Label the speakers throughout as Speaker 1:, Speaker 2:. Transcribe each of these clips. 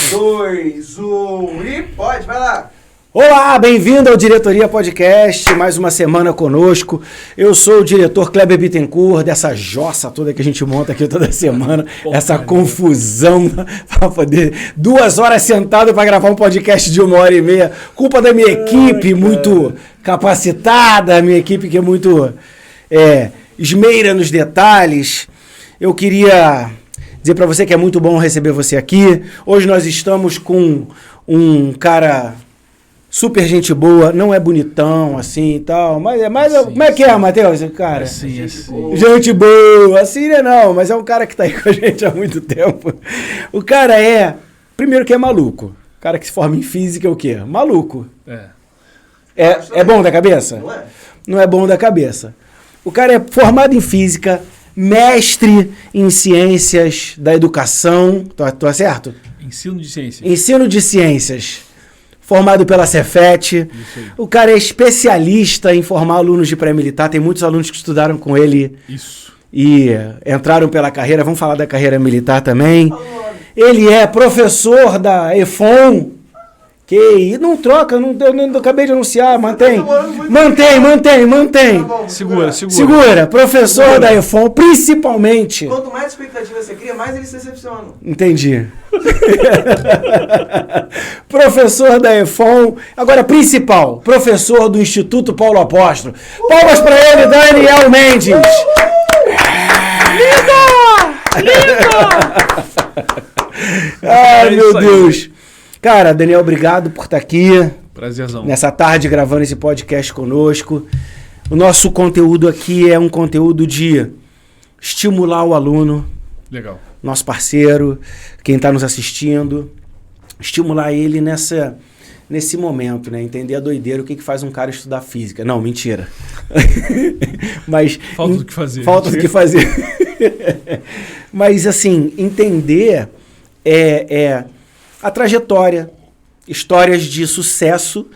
Speaker 1: 2, 1 e pode, vai lá!
Speaker 2: Olá, bem-vindo ao Diretoria Podcast, mais uma semana conosco. Eu sou o diretor Kleber Bittencourt, dessa jossa toda que a gente monta aqui toda semana, essa confusão para poder 2 horas sentado para gravar um podcast de 1h30. Culpa da minha equipe muito capacitada, a minha equipe que é muito esmeira nos detalhes. Eu queria dizer para você que é muito bom receber você aqui. Hoje nós estamos com um cara super gente boa, não é bonitão assim e tal, mas como é que é, Matheus? Cara,
Speaker 3: assim.
Speaker 2: Gente boa, assim não, mas é um cara que tá aí com a gente há muito tempo. O cara primeiro que é maluco. O cara que se forma em física é o quê? Maluco. É bom da cabeça?
Speaker 1: Não é?
Speaker 2: Não é bom da cabeça. O cara é formado em física, mestre em ciências da educação, tô certo?
Speaker 3: Ensino de ciências.
Speaker 2: Ensino de ciências. Formado pela Cefet. O cara é especialista em formar alunos de pré-militar. Tem muitos alunos que estudaram com ele.
Speaker 3: Isso.
Speaker 2: E entraram pela carreira. Vamos falar da carreira militar também. Ele é professor da EFON. Que não troca, eu acabei de anunciar. Mantém. Segura. Professor da EFON, principalmente.
Speaker 1: Quanto mais expectativa você cria, mais eles se decepcionam.
Speaker 2: Entendi. Professor da EFON, agora principal, professor do Instituto Paulo Apóstolo. Palmas para ele, Daniel Mendes. Lindo! Ai, meu Deus. Cara, Daniel, obrigado por estar aqui.
Speaker 3: Prazerzão.
Speaker 2: Nessa tarde gravando esse podcast conosco. O nosso conteúdo aqui é um conteúdo de estimular o aluno.
Speaker 3: Legal.
Speaker 2: Nosso parceiro, quem está nos assistindo, estimular ele nesse momento, né? Entender a doideira, o que faz um cara estudar física. Não, mentira. Mas
Speaker 3: falta do que fazer.
Speaker 2: Falta do que fazer. Mas, assim, entender a trajetória, histórias de sucesso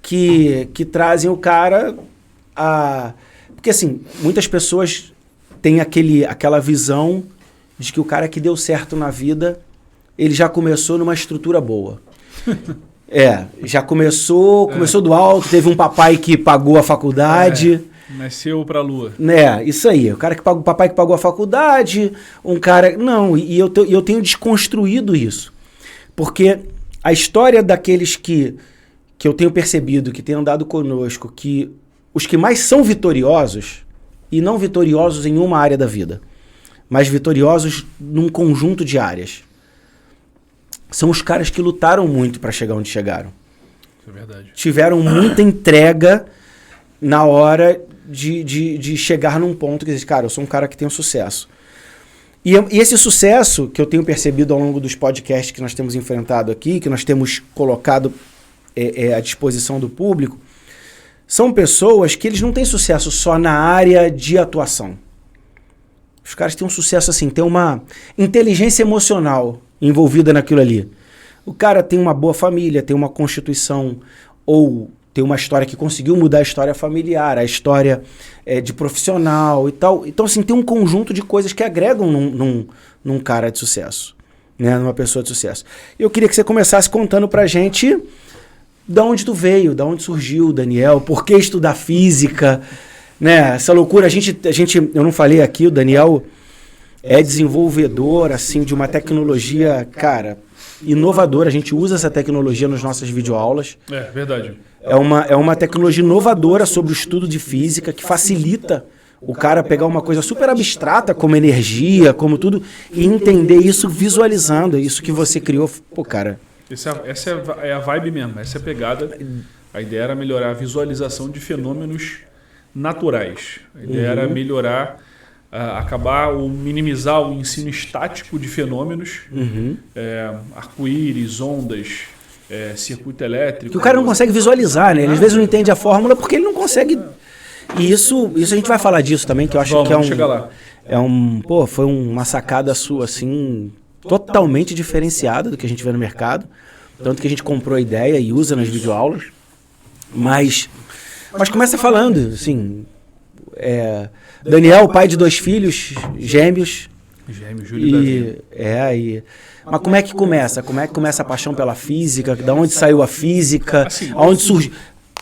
Speaker 2: que trazem o cara a... Porque, assim, muitas pessoas têm aquela visão de que o cara que deu certo na vida, ele já começou numa estrutura boa. Já começou do alto, teve um papai que pagou a faculdade.
Speaker 3: Nasceu pra lua.
Speaker 2: Isso aí. O papai que pagou a faculdade, um cara... Não, e eu tenho desconstruído isso. Porque a história daqueles que eu tenho percebido, que têm andado conosco, que os que mais são vitoriosos, e não vitoriosos em uma área da vida, mas vitoriosos num conjunto de áreas, são os caras que lutaram muito para chegar onde chegaram.
Speaker 3: Isso é verdade.
Speaker 2: Tiveram muita entrega na hora de chegar num ponto que diz, cara, eu sou um cara que tem um sucesso. E esse sucesso que eu tenho percebido ao longo dos podcasts que nós temos enfrentado aqui, que nós temos colocado à disposição do público, são pessoas que eles não têm sucesso só na área de atuação. Os caras têm um sucesso assim, tem uma inteligência emocional envolvida naquilo ali. O cara tem uma boa família, tem uma constituição, ou tem uma história que conseguiu mudar a história familiar, a história de profissional e tal. Então, assim, tem um conjunto de coisas que agregam num cara de sucesso, né? Numa pessoa de sucesso. Eu queria que você começasse contando pra gente de onde tu veio, de onde surgiu, Daniel, por que estudar física, né? Essa loucura, eu não falei aqui, o Daniel é desenvolvedor, assim, de uma tecnologia, cara, inovadora. A gente usa essa tecnologia nas nossas videoaulas.
Speaker 3: Verdade.
Speaker 2: É uma tecnologia inovadora sobre o estudo de física que facilita o cara pegar uma coisa super abstrata, como energia, como tudo, e entender isso visualizando, isso que você criou. Pô, cara...
Speaker 3: Essa é a vibe mesmo, essa é a pegada. A ideia era melhorar a visualização de fenômenos naturais. A ideia era melhorar, acabar ou minimizar o ensino estático de fenômenos, arco-íris, ondas, circuito elétrico.
Speaker 2: Que o cara não consegue visualizar, né? Ele às vezes não entende a fórmula porque ele não consegue... E isso a gente vai falar disso também, que eu acho que é um...
Speaker 3: chegar lá.
Speaker 2: Foi uma sacada sua, assim, totalmente diferenciada do que a gente vê no mercado. Tanto que a gente comprou a ideia e usa nas videoaulas. Mas começa falando, assim... Daniel, pai de 2 filhos gêmeos,
Speaker 3: Gêmeo, Júlio e Davi.
Speaker 2: Aí. Mas como é que começa? Como é que começa a paixão pela física? Da onde saiu a física?
Speaker 3: Assim,
Speaker 2: aonde surge?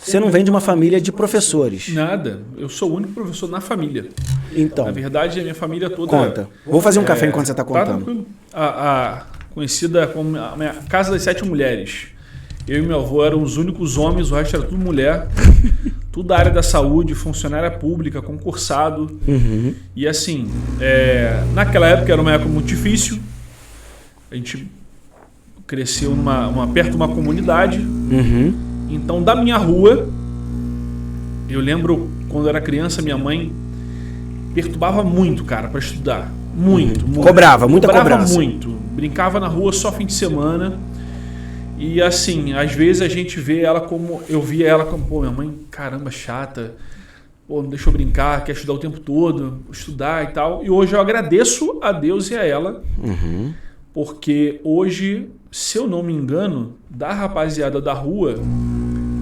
Speaker 2: Você não vem de uma família de professores.
Speaker 3: Nada. Eu sou o único professor na família.
Speaker 2: Então.
Speaker 3: Na verdade, a minha família toda...
Speaker 2: Conta. Vou fazer um café enquanto você está
Speaker 3: Tá
Speaker 2: contando.
Speaker 3: tranquilo. A conhecida como a minha Casa das 7 Mulheres. Eu e meu avô eram os únicos homens, o resto era tudo mulher. Tudo da área da saúde, funcionária pública, concursado.
Speaker 2: Uhum.
Speaker 3: E assim, naquela época era uma época muito difícil. A gente cresceu perto de uma comunidade.
Speaker 2: Uhum.
Speaker 3: Então, da minha rua, eu lembro quando eu era criança, minha mãe perturbava muito, cara, para estudar. Muito.
Speaker 2: Cobrava, muita cobrança.
Speaker 3: Muito. Brincava na rua só fim de semana. E assim, às vezes a gente vê ela como... Eu via ela como, pô, minha mãe, caramba, chata. Pô, não deixa eu brincar, quer estudar o tempo todo, estudar e tal. E hoje eu agradeço a Deus e a ela.
Speaker 2: Uhum.
Speaker 3: Porque hoje, se eu não me engano, da rapaziada da rua,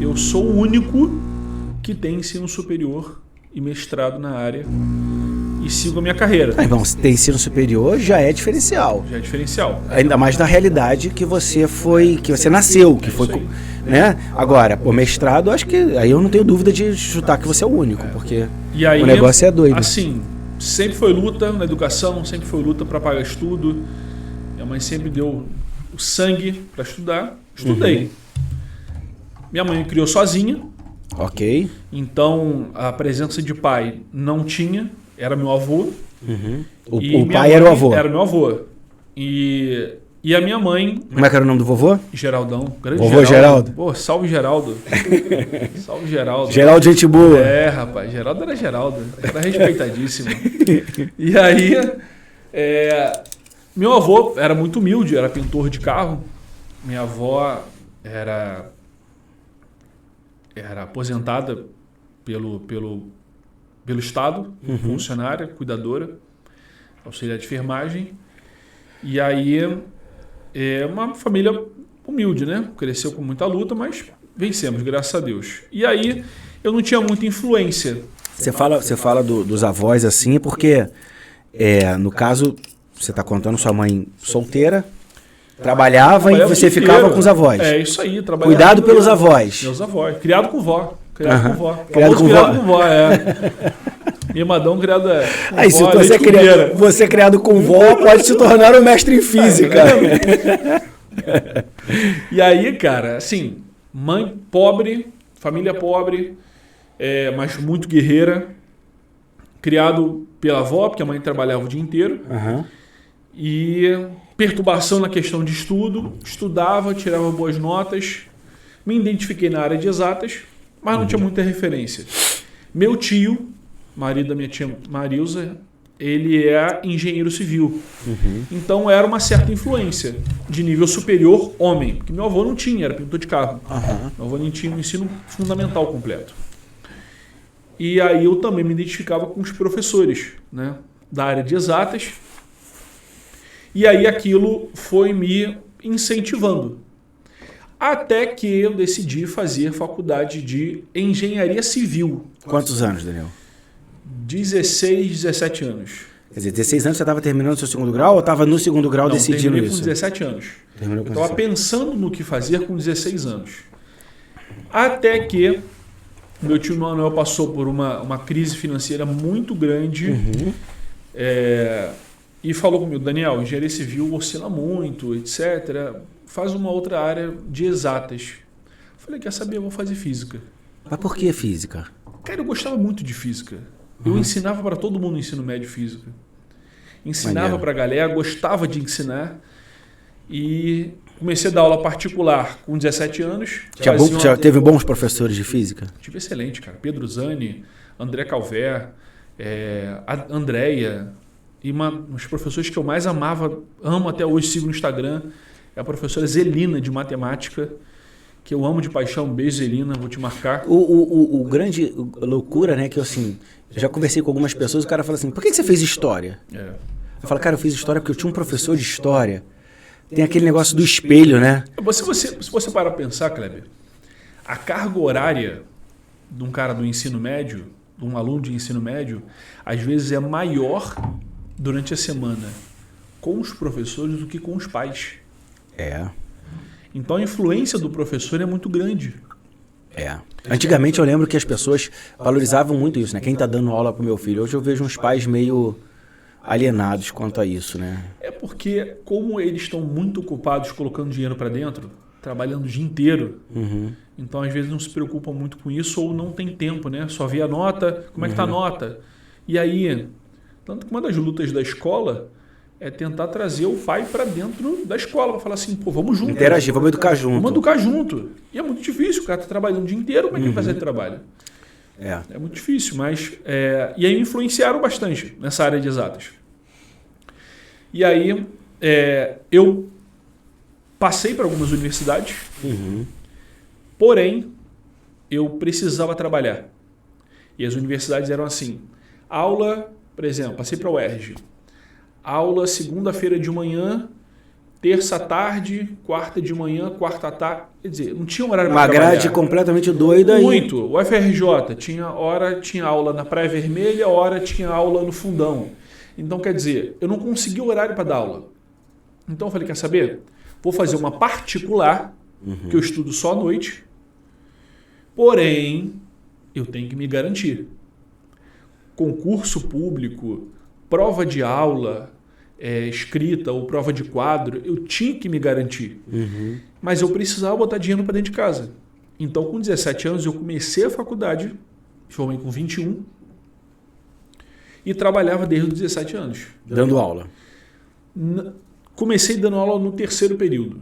Speaker 3: eu sou o único que tem ensino superior e mestrado na área e sigo a minha carreira.
Speaker 2: Irmão, se tem ensino superior, já é diferencial.
Speaker 3: Já é diferencial.
Speaker 2: Ainda mais na realidade que você nasceu, que foi, né? Agora, o mestrado, acho que aí eu não tenho dúvida de chutar que você é o único, porque
Speaker 3: E aí,
Speaker 2: o negócio é doido.
Speaker 3: Assim, sempre foi luta na educação, sempre foi luta para pagar estudo. Minha mãe sempre deu o sangue para estudar. Estudei.
Speaker 2: Uhum.
Speaker 3: Minha mãe me criou sozinha.
Speaker 2: Ok.
Speaker 3: Então, a presença de pai não tinha. Era meu avô.
Speaker 2: Uhum.
Speaker 3: E
Speaker 2: O
Speaker 3: minha
Speaker 2: pai era o
Speaker 3: mãe
Speaker 2: avô.
Speaker 3: Era meu avô. E a minha mãe...
Speaker 2: Como é que era o nome do vovô?
Speaker 3: Geraldão. Grande
Speaker 2: Vovô Geraldo.
Speaker 3: Pô, salve Geraldo. Salve Geraldo.
Speaker 2: Geraldo, gente boa.
Speaker 3: Rapaz. Geraldo era Geraldo. Era respeitadíssimo. E aí... meu avô era muito humilde. Era pintor de carro. Minha avó era aposentada pelo Estado, funcionária, cuidadora, auxiliar de enfermagem. E aí é uma família humilde, né? Cresceu com muita luta, mas vencemos, graças a Deus. E aí eu não tinha muita influência.
Speaker 2: Você fala dos avós assim, porque no caso, você está contando sua mãe solteira, trabalhava e você ficava com os avós.
Speaker 3: É isso aí, trabalhava.
Speaker 2: Cuidado pelos avós.
Speaker 3: Meus avós. Criado com vó. Criado com vó.
Speaker 2: Criado com vó.
Speaker 3: Mimadão criado com
Speaker 2: aí,
Speaker 3: vó.
Speaker 2: Se você criado com vó, pode se tornar um mestre em física.
Speaker 3: E aí, cara, assim, mãe pobre, família pobre, mas muito guerreira. Criado pela avó, porque a mãe trabalhava o dia inteiro.
Speaker 2: Uhum.
Speaker 3: E perturbação na questão de estudo. Estudava, tirava boas notas. Me identifiquei na área de exatas, mas não tinha muita referência. Meu tio, marido da minha tia Marilza, ele é engenheiro civil.
Speaker 2: Uhum.
Speaker 3: Então era uma certa influência de nível superior homem, porque meu avô não tinha, era pintor de carro.
Speaker 2: Uhum.
Speaker 3: Meu avô não tinha um ensino fundamental completo. E aí eu também me identificava com os professores, né, da área de exatas. E aí aquilo foi me incentivando. Até que eu decidi fazer faculdade de engenharia civil.
Speaker 2: Quantos anos, Daniel?
Speaker 3: 16, 17 anos.
Speaker 2: Quer dizer, 16 anos você estava terminando o seu segundo grau ou estava no segundo grau decidindo
Speaker 3: terminei
Speaker 2: isso?
Speaker 3: com 17 anos.
Speaker 2: Terminou com
Speaker 3: Eu estava pensando no que fazer com 16 anos. Até que meu tio Manuel passou por uma crise financeira muito grande.
Speaker 2: Uhum.
Speaker 3: E falou comigo, Daniel, engenharia civil oscila muito, etc. Faz uma outra área de exatas. Falei, quer saber, eu vou fazer física.
Speaker 2: Mas por que física?
Speaker 3: Cara, eu gostava muito de física. Eu ensinava para todo mundo no ensino médio física. Ensinava para a galera, gostava de ensinar. E comecei a dar aula particular com 17 anos.
Speaker 2: Teve bons professores de física?
Speaker 3: Tive excelente, cara. Pedro Zani, André Calver, a Andréia. E uma dos professores que eu mais amo até hoje, sigo no Instagram, é a professora Zelina, de matemática, que eu amo de paixão. Um beijo, Zelina, vou te marcar.
Speaker 2: O grande loucura, né, que eu assim, já conversei com algumas pessoas, o cara fala assim, por que você fez história? Eu falo, cara, eu fiz história porque eu tinha um professor de história. Tem aquele negócio do espelho, né?
Speaker 3: Se você parar para pensar, Kleber, a carga horária de um cara do ensino médio, de um aluno de ensino médio, às vezes é maior durante a semana com os professores do que com os pais.
Speaker 2: Então
Speaker 3: a influência do professor é muito grande.
Speaker 2: Antigamente eu lembro que as pessoas valorizavam muito isso, né? Quem está dando aula pro meu filho. Hoje eu vejo uns pais meio alienados quanto a isso, né?
Speaker 3: É porque, como eles estão muito ocupados colocando dinheiro para dentro, trabalhando o dia inteiro, então às vezes não se preocupam muito com isso ou não tem tempo, né? Só vê a nota, como é que tá a nota? E aí, tanto que uma das lutas da escola é tentar trazer o pai para dentro da escola, para falar assim, pô, vamos junto.
Speaker 2: Interagir, vamos educar junto.
Speaker 3: Vamos educar junto. E é muito difícil, o cara tá trabalhando o dia inteiro, como é que ele vai fazer trabalho? É muito difícil, mas... E aí influenciaram bastante nessa área de exatas. E aí eu passei para algumas universidades, porém eu precisava trabalhar. E as universidades eram assim, aula, por exemplo, passei para a UERJ, aula segunda-feira de manhã, terça à tarde, quarta de manhã, quarta à tarde. Quer dizer, não tinha horário para trabalhar.
Speaker 2: Uma grade completamente doida.
Speaker 3: Muito. O FRJ tinha aula na Praia Vermelha, hora tinha aula no Fundão. Então, quer dizer, eu não consegui horário para dar aula. Então eu falei, quer saber? Vou fazer uma particular, que eu estudo só à noite, porém, eu tenho que me garantir. Concurso público, prova de aula, escrita ou prova de quadro, eu tinha que me garantir. Mas eu precisava botar dinheiro para dentro de casa. Então, com 17 anos, eu comecei a faculdade, formei com 21, e trabalhava desde os 17 anos.
Speaker 2: Dando aula.
Speaker 3: Comecei dando aula no terceiro período.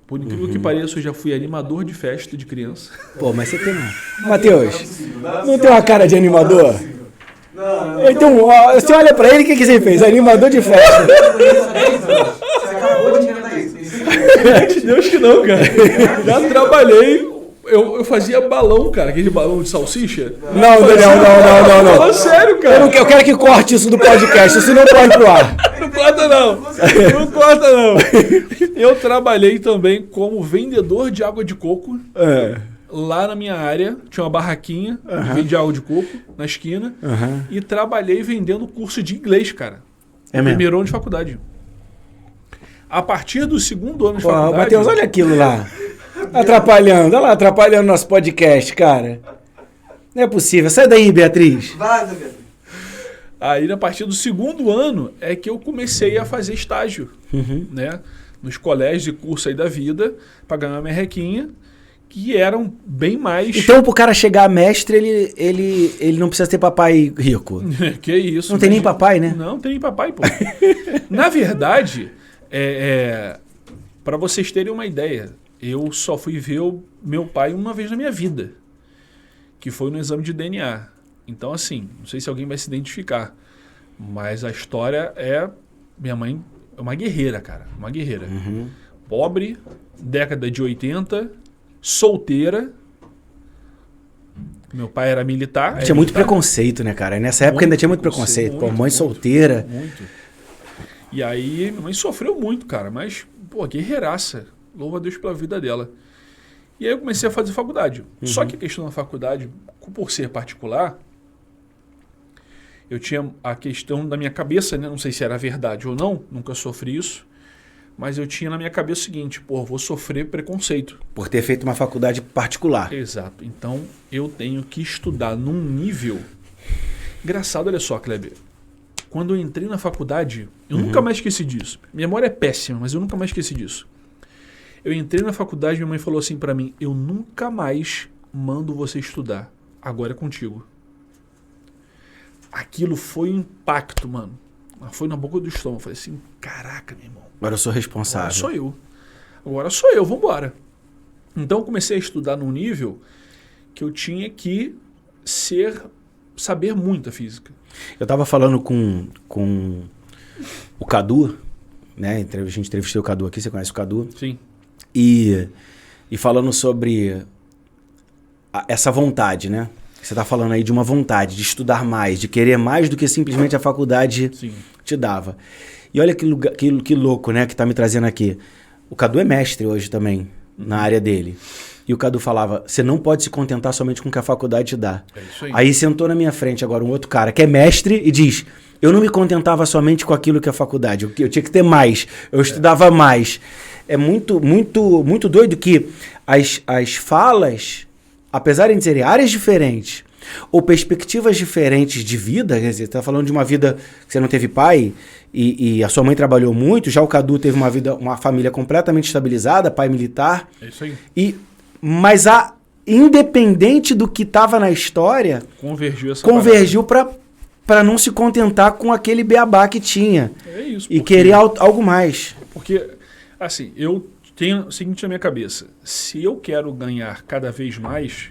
Speaker 3: Por incrível que pareça, eu já fui animador de festa de criança.
Speaker 2: Pô, mas você tem... Matheus, não tem uma cara de animador?
Speaker 1: Não.
Speaker 2: Então, você olha pra ele, o que você fez? Animador de festa.
Speaker 1: Você acabou de inventar isso.
Speaker 3: Deus que não, cara. Já trabalhei... Eu fazia balão, cara, aquele balão de salsicha.
Speaker 2: Não, Daniel, não.
Speaker 3: Fala sério, cara.
Speaker 2: Eu quero que corte isso do podcast, isso não pode pro ar.
Speaker 3: Não corta não. Não corta não. Eu trabalhei também como vendedor de água de coco. Lá na minha área, tinha uma barraquinha de vender água de coco na esquina. E trabalhei vendendo curso de inglês, cara. Primeiro ano de faculdade. A partir do segundo ano de faculdade...
Speaker 2: Matheus, olha aquilo lá. Atrapalhando, olha lá, atrapalhando nosso podcast, cara. Não é possível. Sai daí, Beatriz.
Speaker 1: Vaza, Beatriz.
Speaker 3: Aí, a partir do segundo ano, é que eu comecei a fazer estágio, né? Nos colégios e cursos aí da vida, para ganhar uma merrequinha, que eram bem mais...
Speaker 2: Então, pro cara chegar a mestre, ele não precisa ter papai rico.
Speaker 3: Que isso.
Speaker 2: Não tem nem papai, né?
Speaker 3: Não tem nem papai, pô. Na verdade, para vocês terem uma ideia, eu só fui ver o meu pai uma vez na minha vida, que foi no exame de DNA. Então, assim, não sei se alguém vai se identificar, mas a história minha mãe é uma guerreira, cara. Uma guerreira. Pobre, década de 80, solteira. Meu pai era militar.
Speaker 2: Tinha muito preconceito, né, cara? Nessa época ainda tinha muito preconceito. Pô, mãe solteira.
Speaker 3: Muito. E aí, minha mãe sofreu muito, cara, mas, pô, guerreiraça. Louva a Deus pela vida dela. E aí eu comecei a fazer faculdade. Só que a questão da faculdade, por ser particular, eu tinha a questão da minha cabeça, né? Não sei se era verdade ou não, nunca sofri isso, mas eu tinha na minha cabeça o seguinte, pô, vou sofrer preconceito.
Speaker 2: Por ter feito uma faculdade particular.
Speaker 3: Exato. Então, eu tenho que estudar num nível... Engraçado, olha só, Kleber. Quando eu entrei na faculdade, eu nunca mais esqueci disso. Minha memória é péssima, mas eu nunca mais esqueci disso. Eu entrei na faculdade e minha mãe falou assim pra mim, eu nunca mais mando você estudar. Agora é contigo. Aquilo foi um impacto, mano. Foi na boca do estômago. Eu falei assim, caraca, meu irmão.
Speaker 2: Agora eu sou responsável.
Speaker 3: Agora sou eu, vambora. Então eu comecei a estudar num nível que eu tinha que saber muito a física.
Speaker 2: Eu tava falando com o Cadu, né? A gente entrevistou o Cadu aqui, você conhece o Cadu?
Speaker 3: Sim.
Speaker 2: E falando sobre essa vontade, né? Você tá falando aí de uma vontade de estudar mais, de querer mais do que simplesmente a faculdade te dava. E olha que louco, né? Que tá me trazendo aqui. O Cadu é mestre hoje também, na área dele. E o Cadu falava, você não pode se contentar somente com o que a faculdade te dá.
Speaker 3: É isso aí.
Speaker 2: Aí sentou na minha frente agora um outro cara que é mestre e diz, eu não me contentava somente com aquilo que é a faculdade, eu tinha que ter mais, eu estudava mais. É muito doido que as falas, apesar de serem áreas diferentes ou perspectivas diferentes de vida, quer dizer, você está falando de uma vida que você não teve pai e a sua mãe trabalhou muito, já o Cadu teve uma família completamente estabilizada, pai militar.
Speaker 3: É isso aí.
Speaker 2: Mas independente do que estava na história,
Speaker 3: convergiu
Speaker 2: para não se contentar com aquele beabá que tinha.
Speaker 3: É isso.
Speaker 2: E querer algo mais.
Speaker 3: Porque, assim, eu tenho o seguinte na minha cabeça. Se eu quero ganhar cada vez mais,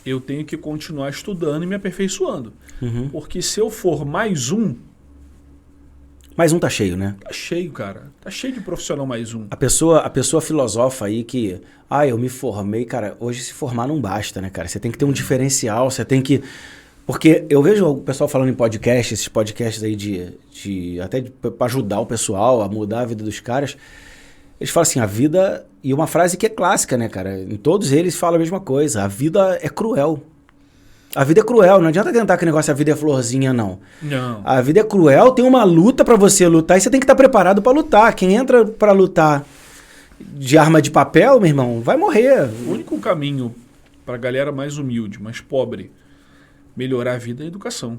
Speaker 3: eu tenho que continuar estudando e me aperfeiçoando.
Speaker 2: Uhum.
Speaker 3: Porque se eu for mais um...
Speaker 2: Mais um tá cheio, né?
Speaker 3: Tá cheio, cara. Tá cheio de profissional mais um.
Speaker 2: A pessoa filosofa aí que... eu me formei, cara. Hoje se formar não basta, né, cara? Você tem que ter um diferencial, você tem que... Porque eu vejo o pessoal falando em podcast, esses podcasts aí até para ajudar o pessoal a mudar a vida dos caras. Eles falam assim, a vida... E uma frase que é clássica, né, cara? Em todos eles falam a mesma coisa. A vida é cruel. A vida é cruel. Não adianta tentar que o negócio a vida é florzinha, não.
Speaker 3: Não.
Speaker 2: A vida é cruel, tem uma luta para você lutar e você tem que estar preparado para lutar. Quem entra para lutar de arma de papel, meu irmão, vai morrer.
Speaker 3: O único caminho para a galera mais humilde, mais pobre, melhorar a vida é a educação.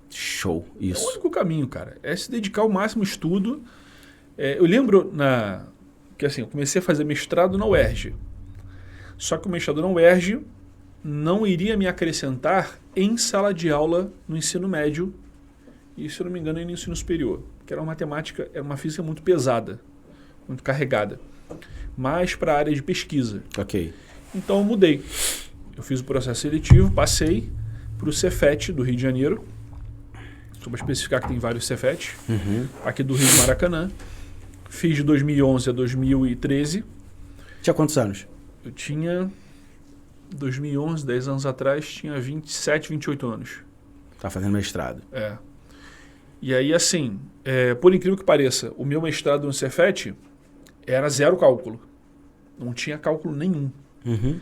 Speaker 2: Show,
Speaker 3: É o
Speaker 2: isso.
Speaker 3: único caminho, cara. É se dedicar ao máximo ao estudo. Eu lembro que assim, eu comecei a fazer mestrado na UERJ. Só que o mestrado na UERJ não iria me acrescentar em sala de aula no ensino médio e, se eu não me engano, no ensino superior. Que era uma matemática, era uma física muito pesada, muito carregada. Mais para a área de pesquisa.
Speaker 2: Ok.
Speaker 3: Então eu mudei. Eu fiz o processo seletivo, passei para o Cefet do Rio de Janeiro. Só para especificar que tem vários Cefets.
Speaker 2: Uhum.
Speaker 3: Aqui do Rio de Maracanã. Fiz de 2011 a 2013.
Speaker 2: Tinha quantos anos?
Speaker 3: Eu tinha... 2011, 10 anos atrás, tinha 27, 28 anos.
Speaker 2: Tá fazendo mestrado.
Speaker 3: É. E aí, assim, por incrível que pareça, o meu mestrado no Cefet era 0 cálculo. Não tinha cálculo nenhum.
Speaker 2: Uhum.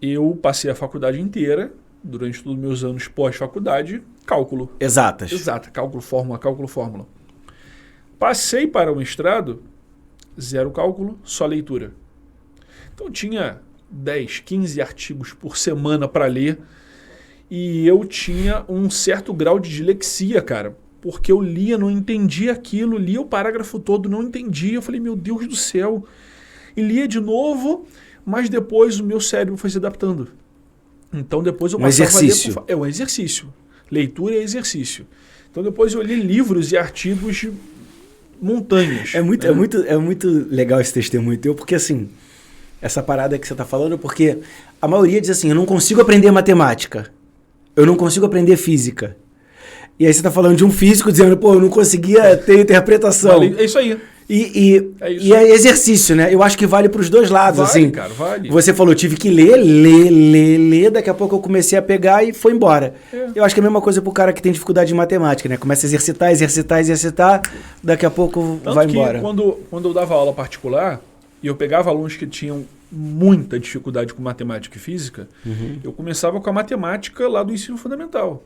Speaker 3: Eu passei a faculdade inteira, durante todos os meus anos pós-faculdade, cálculo.
Speaker 2: Exatas.
Speaker 3: Exato, cálculo, fórmula. Passei para o mestrado, 0 cálculo, só leitura. Então tinha 10, 15 artigos por semana para ler e eu tinha um certo grau de dislexia, cara, porque eu lia, não entendia aquilo, lia o parágrafo todo, não entendia, eu falei, meu Deus do céu, e lia de novo, mas depois o meu cérebro foi se adaptando. Então depois eu passava
Speaker 2: exercício.
Speaker 3: a ler... É um exercício. Leitura é exercício. Então depois eu li livros e artigos de montanhas.
Speaker 2: É muito legal esse testemunho teu, porque assim, essa parada que você tá falando, porque a maioria diz assim, eu não consigo aprender matemática, eu não consigo aprender física. E aí você tá falando de um físico dizendo, pô, eu não conseguia ter interpretação.
Speaker 3: É isso aí.
Speaker 2: E
Speaker 3: É isso.
Speaker 2: e é exercício, né? Eu acho que vale pros dois lados,
Speaker 3: Vale,
Speaker 2: assim.
Speaker 3: cara, vale.
Speaker 2: Você falou, tive que ler, daqui a pouco eu comecei a pegar e foi embora.
Speaker 3: É.
Speaker 2: Eu acho que é a mesma coisa pro cara que tem dificuldade em matemática, né? Começa a exercitar, daqui a pouco
Speaker 3: Tanto
Speaker 2: vai
Speaker 3: que
Speaker 2: embora.
Speaker 3: quando eu dava aula particular e eu pegava alunos que tinham muita dificuldade com matemática e física, eu começava com a matemática lá do ensino fundamental.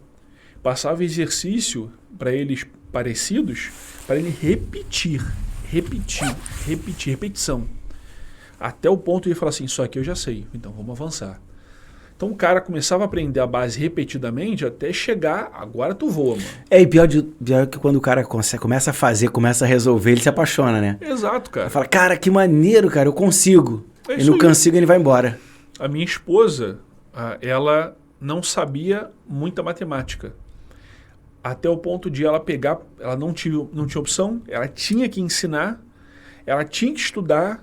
Speaker 3: Passava exercício para eles parecidos, para ele repetição. Até o ponto de ele falar assim, isso aqui eu já sei, então vamos avançar. Então o cara começava a aprender a base repetidamente até chegar, agora tu voa, mano.
Speaker 2: E pior que quando o cara começa a fazer, começa a resolver, ele se apaixona, né?
Speaker 3: Exato, cara.
Speaker 2: Fala, cara, que maneiro, cara, eu consigo.
Speaker 3: É
Speaker 2: E
Speaker 3: isso
Speaker 2: no
Speaker 3: aí.
Speaker 2: consigo ele vai embora.
Speaker 3: A minha esposa, ela não sabia muita matemática. Até o ponto de ela pegar, ela não tinha opção, ela tinha que ensinar, ela tinha que estudar,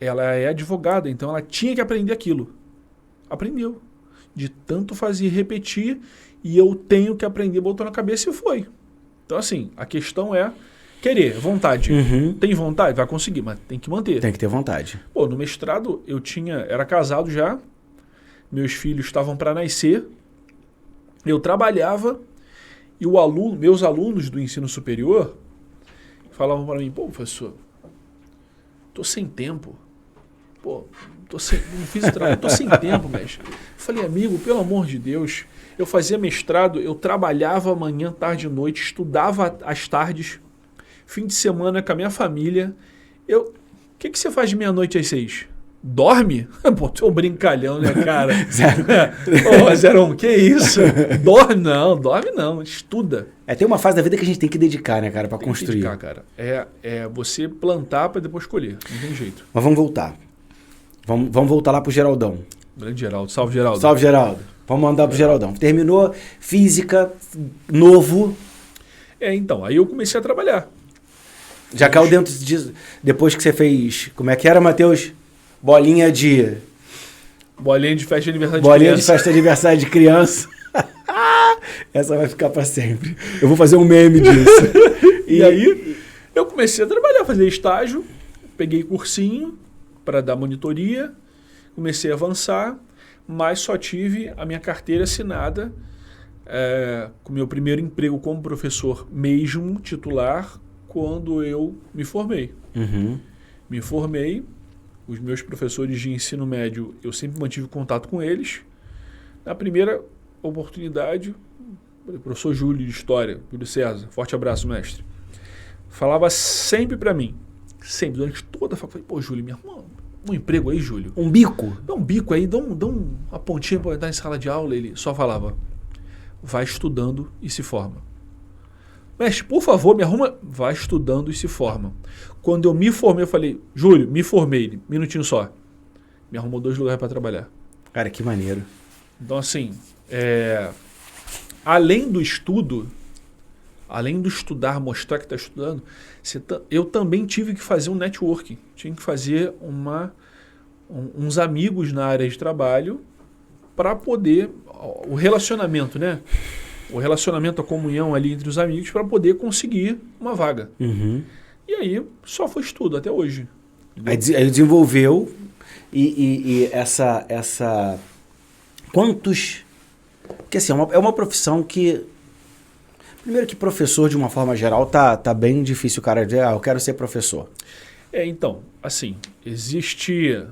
Speaker 3: ela é advogada, então ela tinha que aprender aquilo. Aprendeu. De tanto fazer repetir, e eu tenho que aprender, botou na cabeça e foi. Então assim, a questão é querer, vontade. Tem vontade? Vai conseguir, mas tem que manter.
Speaker 2: Tem que ter vontade.
Speaker 3: Pô, no mestrado era casado já, meus filhos estavam para nascer, eu trabalhava e meus alunos do ensino superior falavam para mim, pô, professor, tô sem tempo. Pô, não fiz o trabalho, tô sem tempo, mestre. Eu falei, amigo, pelo amor de Deus, eu fazia mestrado, eu trabalhava manhã, tarde e noite, estudava às tardes, fim de semana com a minha família. O que você faz de meia-noite às 6? Dorme? Pô, tu é um brincalhão, né, cara? Zero. Que isso? Dorme não, estuda.
Speaker 2: Tem uma fase da vida que a gente tem que dedicar, né, cara, pra construir.
Speaker 3: Dedicar, cara. É você plantar pra depois colher, não tem jeito.
Speaker 2: Mas vamos voltar. Vamos voltar lá pro Geraldão.
Speaker 3: Grande Geraldo, salve Geraldo.
Speaker 2: Salve, Geraldo. Vamos mandar pro Geraldão. Terminou física, novo.
Speaker 3: Então, aí eu comecei a trabalhar.
Speaker 2: Já caiu dentro disso. Depois que você fez. Como é que era, Matheus? Bolinha de
Speaker 3: festa de aniversário de
Speaker 2: Bolinha
Speaker 3: criança.
Speaker 2: de festa de aniversário de criança. Essa vai ficar pra sempre. Eu vou fazer um meme disso.
Speaker 3: E aí, eu comecei a trabalhar, fazer estágio, peguei cursinho para dar monitoria, comecei a avançar, mas só tive a minha carteira assinada com o meu primeiro emprego como professor mesmo, titular, quando eu me formei.
Speaker 2: Uhum.
Speaker 3: Me formei, os meus professores de ensino médio, eu sempre mantive contato com eles. Na primeira oportunidade, o professor Júlio de História, Júlio César, forte abraço, mestre, falava sempre para mim, sempre, durante toda a faculdade, pô, Júlio, me arruma um emprego aí, Júlio.
Speaker 2: Um bico?
Speaker 3: Dá um bico aí, dá uma pontinha para entrar em sala de aula. Ele só falava, vai estudando e se forma. Mestre, por favor, me arruma. Vai estudando e se forma. Quando eu me formei, eu falei, Júlio, me formei, minutinho só. Me arrumou 2 lugares para trabalhar.
Speaker 2: Cara, que maneiro.
Speaker 3: Então, assim, além do estudo, além do estudar, mostrar que está estudando, eu também tive que fazer um networking. Tinha que fazer uns amigos na área de trabalho para poder... O relacionamento, né? O relacionamento, a comunhão ali entre os amigos para poder conseguir uma vaga.
Speaker 2: Uhum.
Speaker 3: E aí, só foi estudo até hoje.
Speaker 2: Aí desenvolveu e essa... Quantos... Porque assim, é uma profissão que... Primeiro que professor, de uma forma geral, tá bem difícil o cara dizer, eu quero ser professor.
Speaker 3: Então, assim, existe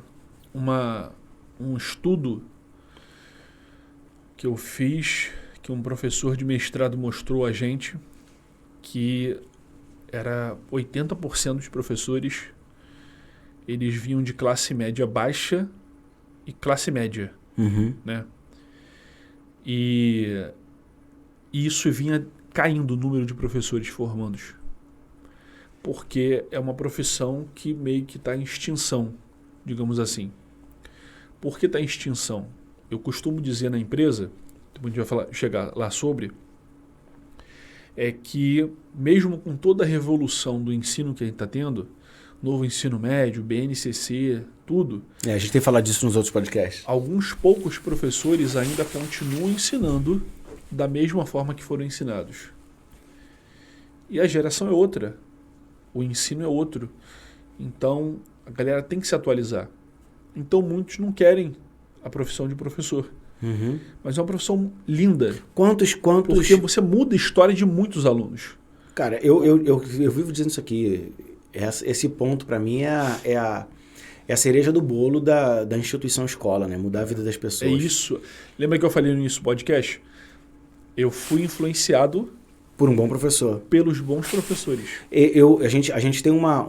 Speaker 3: um estudo que eu fiz, que um professor de mestrado mostrou a gente, que era 80% dos professores, eles vinham de classe média baixa e classe média, né? E isso vinha caindo o número de professores formandos, porque é uma profissão que meio que está em extinção, digamos assim. Por que está em extinção? Eu costumo dizer na empresa, depois a gente vai chegar lá sobre, é que mesmo com toda a revolução do ensino que a gente está tendo, novo ensino médio, BNCC, tudo...
Speaker 2: a gente tem falado disso nos outros podcasts.
Speaker 3: Alguns poucos professores ainda continuam ensinando da mesma forma que foram ensinados. E a geração é outra. O ensino é outro. Então, a galera tem que se atualizar. Então, muitos não querem a profissão de professor.
Speaker 2: Uhum.
Speaker 3: Mas é uma profissão linda.
Speaker 2: Quantos...
Speaker 3: Porque você muda a história de muitos alunos.
Speaker 2: Cara, eu vivo dizendo isso aqui. Esse ponto, para mim, é a cereja do bolo da instituição escola, né? Mudar a vida das pessoas.
Speaker 3: É isso. Lembra que eu falei no início do podcast? Eu fui influenciado
Speaker 2: por um bom professor.
Speaker 3: Pelos bons professores.
Speaker 2: A gente tem uma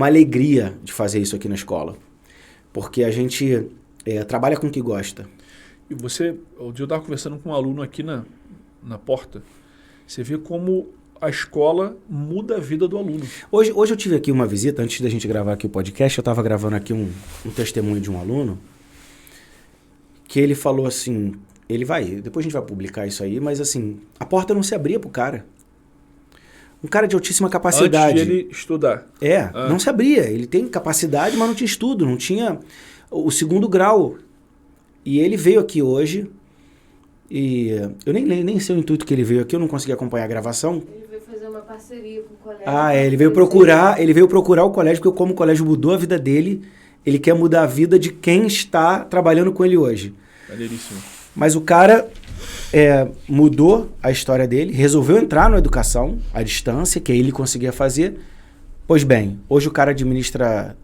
Speaker 2: alegria de fazer isso aqui na escola. Porque a gente trabalha com o que gosta.
Speaker 3: E você... Um dia eu estava conversando com um aluno aqui na porta. Você vê como a escola muda a vida do aluno.
Speaker 2: Hoje eu tive aqui uma visita, antes da gente gravar aqui o podcast, eu estava gravando aqui um testemunho de um aluno, que ele falou assim, depois a gente vai publicar isso aí, mas assim, a porta não se abria pro cara. Um cara de altíssima capacidade.
Speaker 3: Antes de ele estudar.
Speaker 2: Não se abria. Ele tem capacidade, mas não tinha estudo, não tinha o 2º grau. E ele veio aqui hoje, e eu nem sei o intuito que ele veio aqui, eu não consegui acompanhar a gravação.
Speaker 4: Ele veio fazer uma parceria com o colégio.
Speaker 2: Ele veio procurar o colégio, porque como o colégio mudou a vida dele, ele quer mudar a vida de quem está trabalhando com ele hoje.
Speaker 3: Maneiríssimo.
Speaker 2: Mas o cara mudou a história dele, resolveu entrar na educação, à distância, que ele conseguia fazer. Pois bem, hoje o cara administra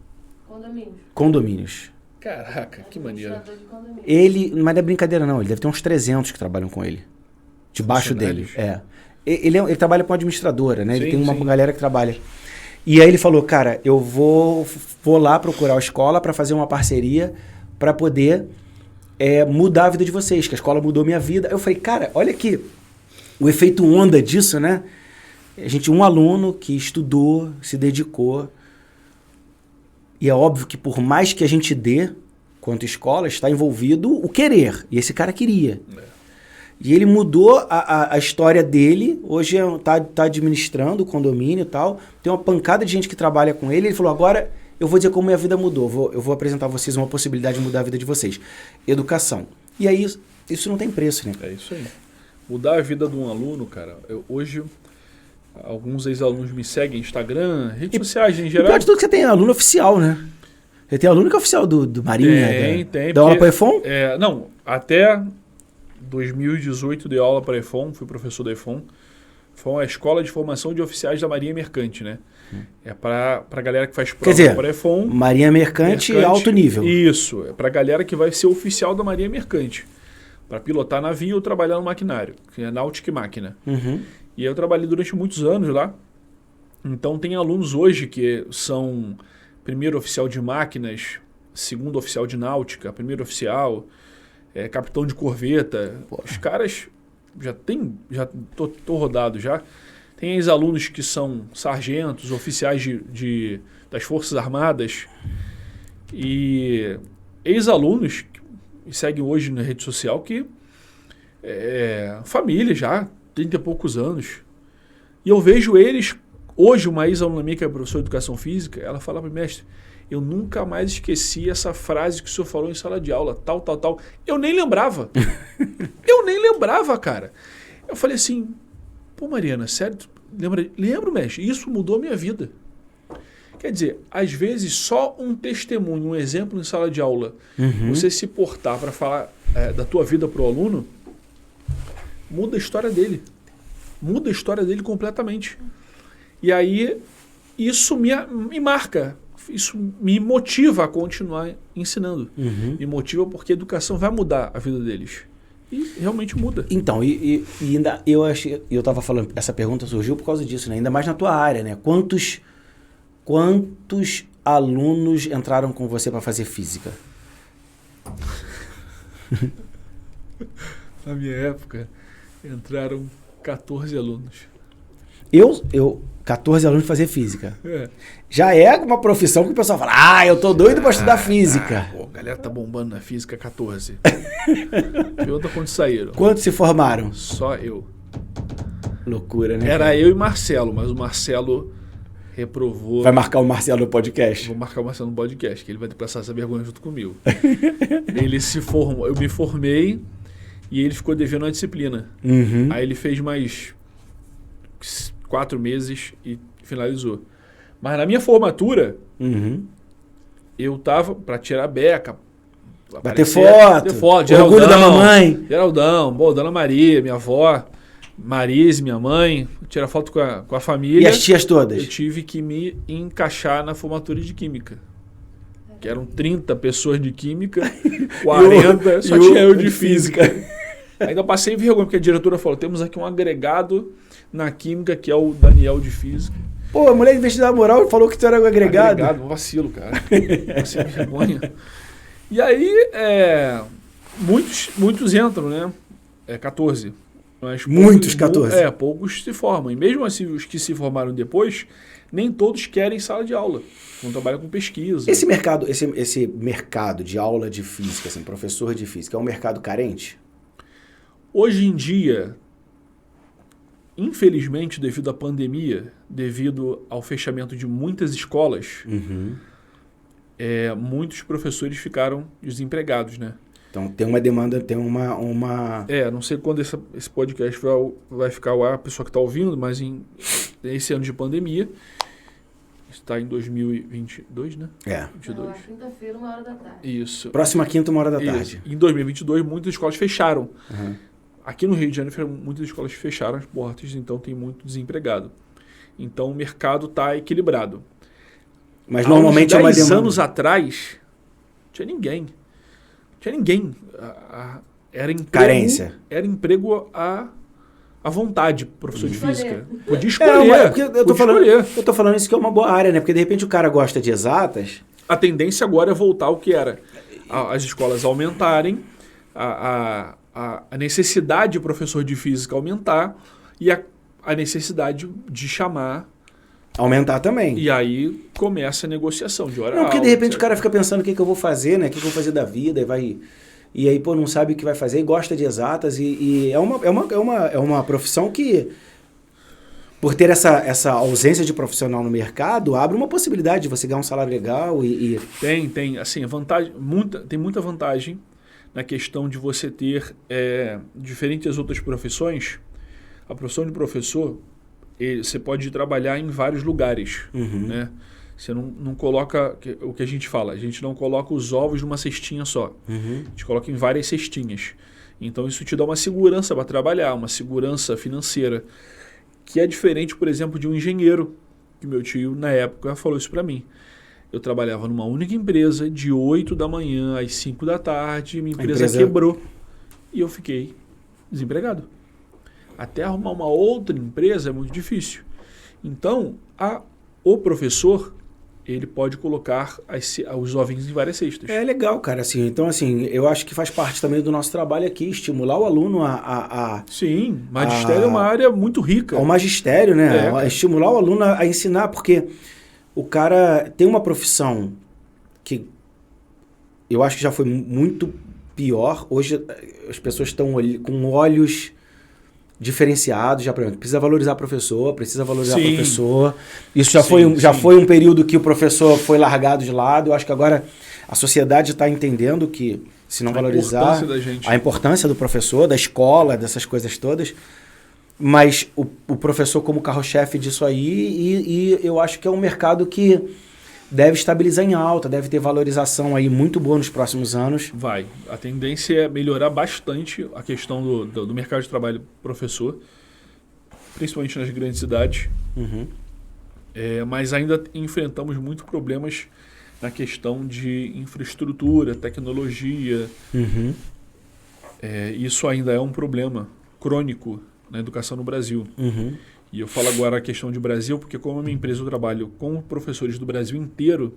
Speaker 2: Condomínios.
Speaker 3: Caraca, que maneiro.
Speaker 4: Administrador de condomínio.
Speaker 2: Ele, mas não é brincadeira não, ele deve ter uns 300 que trabalham com ele. Debaixo dele.
Speaker 3: Funcionários?
Speaker 2: Ele trabalha com administradora, né? Ele
Speaker 3: Sim,
Speaker 2: tem uma
Speaker 3: sim.
Speaker 2: galera que trabalha. E aí ele falou, cara, eu vou lá procurar a escola para fazer uma parceria para poder mudar a vida de vocês, que a escola mudou minha vida. Eu falei, cara, olha aqui, o efeito onda disso, né? A gente, um aluno que estudou, se dedicou, e é óbvio que por mais que a gente dê, quanto escola, está envolvido o querer. E esse cara queria. E ele mudou a história dele. Hoje tá administrando o condomínio e tal. Tem uma pancada de gente que trabalha com ele. Ele falou, agora eu vou dizer como minha vida mudou. Eu vou apresentar a vocês uma possibilidade de mudar a vida de vocês. Educação. E aí, isso não tem preço, né?
Speaker 3: É isso aí. Mudar a vida de um aluno, cara. Hoje, alguns ex-alunos me seguem no Instagram, redes sociais em
Speaker 2: E
Speaker 3: geral.
Speaker 2: pior de tudo que você tem aluno oficial, né? Você tem aluno que é oficial do Marinha?
Speaker 3: Tem.
Speaker 2: Da aula para EFON?
Speaker 3: Não, até 2018 dei aula para a EFON, fui professor da EFON. Foi uma escola de formação de oficiais da Marinha Mercante, né? É para a galera que faz prova para a EFON.
Speaker 2: Marinha Mercante alto nível.
Speaker 3: Isso, é para a galera que vai ser oficial da Marinha Mercante. Para pilotar navio ou trabalhar no maquinário, que é náutica e máquina.
Speaker 2: Uhum.
Speaker 3: E aí eu trabalhei durante muitos anos lá. Então tem alunos hoje que são primeiro oficial de máquinas, segundo oficial de náutica, primeiro oficial, capitão de corveta.
Speaker 2: Porra.
Speaker 3: Os caras já tô rodado já. Tem ex-alunos que são sargentos, oficiais das Forças Armadas. E ex-alunos que me seguem hoje na rede social que família já, 30 e poucos anos. E eu vejo eles, hoje uma ex-aluna minha que é professora de Educação Física, ela fala para o mestre, eu nunca mais esqueci essa frase que o senhor falou em sala de aula, tal. Eu nem lembrava. Cara. Eu falei assim, pô Mariana, sério, lembro, mestre, isso mudou a minha vida. Quer dizer, às vezes só um testemunho, um exemplo em sala de aula, você se portar para falar da tua vida para o aluno, muda a história dele. Muda a história dele completamente. E aí, isso me marca. Isso me motiva a continuar ensinando. Me motiva porque a educação vai mudar a vida deles. E realmente muda.
Speaker 2: Então, e ainda eu estava falando, essa pergunta surgiu por causa disso, né? Ainda mais na tua área, né? Quantos alunos entraram com você para fazer física?
Speaker 3: Na minha época, entraram 14 alunos.
Speaker 2: 14 alunos fazer física. Já é uma profissão que o pessoal fala, eu tô doido para estudar física.
Speaker 3: Pô, a galera tá bombando na física 14. Pergunta quantos saíram.
Speaker 2: Quantos se formaram?
Speaker 3: Só eu.
Speaker 2: Loucura, né?
Speaker 3: Era eu e Marcelo, mas o Marcelo reprovou.
Speaker 2: Vai marcar o Marcelo no podcast?
Speaker 3: Vou marcar o Marcelo no podcast, que ele vai ter que passar essa vergonha junto comigo. Ele se formou, eu me formei e ele ficou devendo uma disciplina. Aí ele fez mais 4 meses e finalizou. Mas na minha formatura, eu tava para tirar a beca,
Speaker 2: bater foto, orgulho da mamãe.
Speaker 3: Geraldão, Dona Maria, minha avó, Marise, minha mãe, tirar foto com a família.
Speaker 2: E as tias todas?
Speaker 3: Eu tive que me encaixar na formatura de Química. Que eram 30 pessoas de Química, 40, só tinha eu de Física. Ainda passei vergonha, porque a diretora falou, temos aqui um agregado na Química, que é o Daniel de Física.
Speaker 2: Pô, a mulher investidora moral falou que tu era um agregado.
Speaker 3: Um vacilo, cara. Passei vergonha. E aí, muitos entram, né? 14. Mas
Speaker 2: Muitos 14.
Speaker 3: Poucos se formam. E mesmo assim, os que se formaram depois, nem todos querem sala de aula. Não trabalham com pesquisa.
Speaker 2: Esse mercado de aula de física, assim, professor de física, é um mercado carente?
Speaker 3: Hoje em dia, infelizmente, devido à pandemia, devido ao fechamento de muitas escolas, muitos professores ficaram desempregados, né?
Speaker 2: Então tem uma demanda, tem uma...
Speaker 3: Não sei quando esse podcast vai ficar ao ar, a pessoa que está ouvindo, mas esse ano de pandemia, está em 2022, né? 22.
Speaker 4: Quinta-feira, 1h da tarde.
Speaker 3: Isso.
Speaker 2: Próxima quinta, 1h da tarde.
Speaker 3: Em 2022, muitas escolas fecharam. Aqui no Rio de Janeiro, muitas escolas fecharam as portas, então tem muito desempregado. Então o mercado está equilibrado.
Speaker 2: Mas normalmente
Speaker 3: há
Speaker 2: é uma
Speaker 3: 10
Speaker 2: demanda.
Speaker 3: anos atrás, tinha ninguém. Tinha ninguém. Era emprego,
Speaker 2: Carência.
Speaker 3: Era emprego à vontade, professor de
Speaker 4: Escolher.
Speaker 3: física. Podia escolher.
Speaker 2: Porque eu
Speaker 3: podia escolher.
Speaker 2: tô falando isso que é uma boa área, né? Porque de repente o cara gosta de exatas.
Speaker 3: A tendência agora é voltar ao que era. As escolas aumentarem, a necessidade de professor de física aumentar e a necessidade de chamar.
Speaker 2: Aumentar também.
Speaker 3: E aí começa a negociação de hora
Speaker 2: Não, porque de
Speaker 3: aula,
Speaker 2: repente
Speaker 3: etc.
Speaker 2: o cara fica pensando o que eu vou fazer, né? O que eu vou fazer da vida e vai... E aí, pô, não sabe o que vai fazer e gosta de exatas. E é uma profissão que, por ter essa ausência de profissional no mercado, abre uma possibilidade de você ganhar um salário legal e...
Speaker 3: Tem. Assim, tem muita vantagem na questão de você ter, diferente das outras profissões, a profissão de professor, você pode trabalhar em vários lugares, né? Você não coloca, o que a gente fala, a gente não coloca os ovos numa cestinha só. A gente coloca em várias cestinhas. Então isso te dá uma segurança para trabalhar, uma segurança financeira, que é diferente, por exemplo, de um engenheiro, que meu tio, na época, falou isso para mim. Eu trabalhava numa única empresa, de 8 da manhã às 5 da tarde, minha empresa quebrou e eu fiquei desempregado. Até arrumar uma outra empresa é muito difícil. Então, o professor, ele pode colocar os ovinhos em várias cestas.
Speaker 2: É legal, cara. Assim, então, assim, eu acho que faz parte também do nosso trabalho aqui, estimular o aluno
Speaker 3: Sim, magistério é uma área muito rica.
Speaker 2: ao magistério, né?
Speaker 3: É.
Speaker 2: Estimular o aluno a ensinar, porque o cara tem uma profissão que eu acho que já foi muito pior. Hoje as pessoas estão com olhos diferenciados, já, por exemplo, precisa valorizar professor, precisa valorizar
Speaker 3: Sim.
Speaker 2: professor. Isso já,
Speaker 3: Sim,
Speaker 2: já
Speaker 3: sim.
Speaker 2: foi um período que o professor foi largado de lado. Eu acho que agora a sociedade está entendendo que, se não valorizar,
Speaker 3: importância da gente.
Speaker 2: a importância do professor, da escola, dessas coisas todas. Mas o professor como carro-chefe disso aí, e eu acho que é um mercado que deve estabilizar em alta, deve ter valorização aí muito boa nos próximos anos.
Speaker 3: Vai. A tendência é melhorar bastante a questão do mercado de trabalho do professor, principalmente nas grandes cidades. Mas ainda enfrentamos muitos problemas na questão de infraestrutura, tecnologia. Isso ainda é um problema crônico na educação no Brasil. E eu falo agora a questão de Brasil, porque como a minha empresa eu trabalho com professores do Brasil inteiro,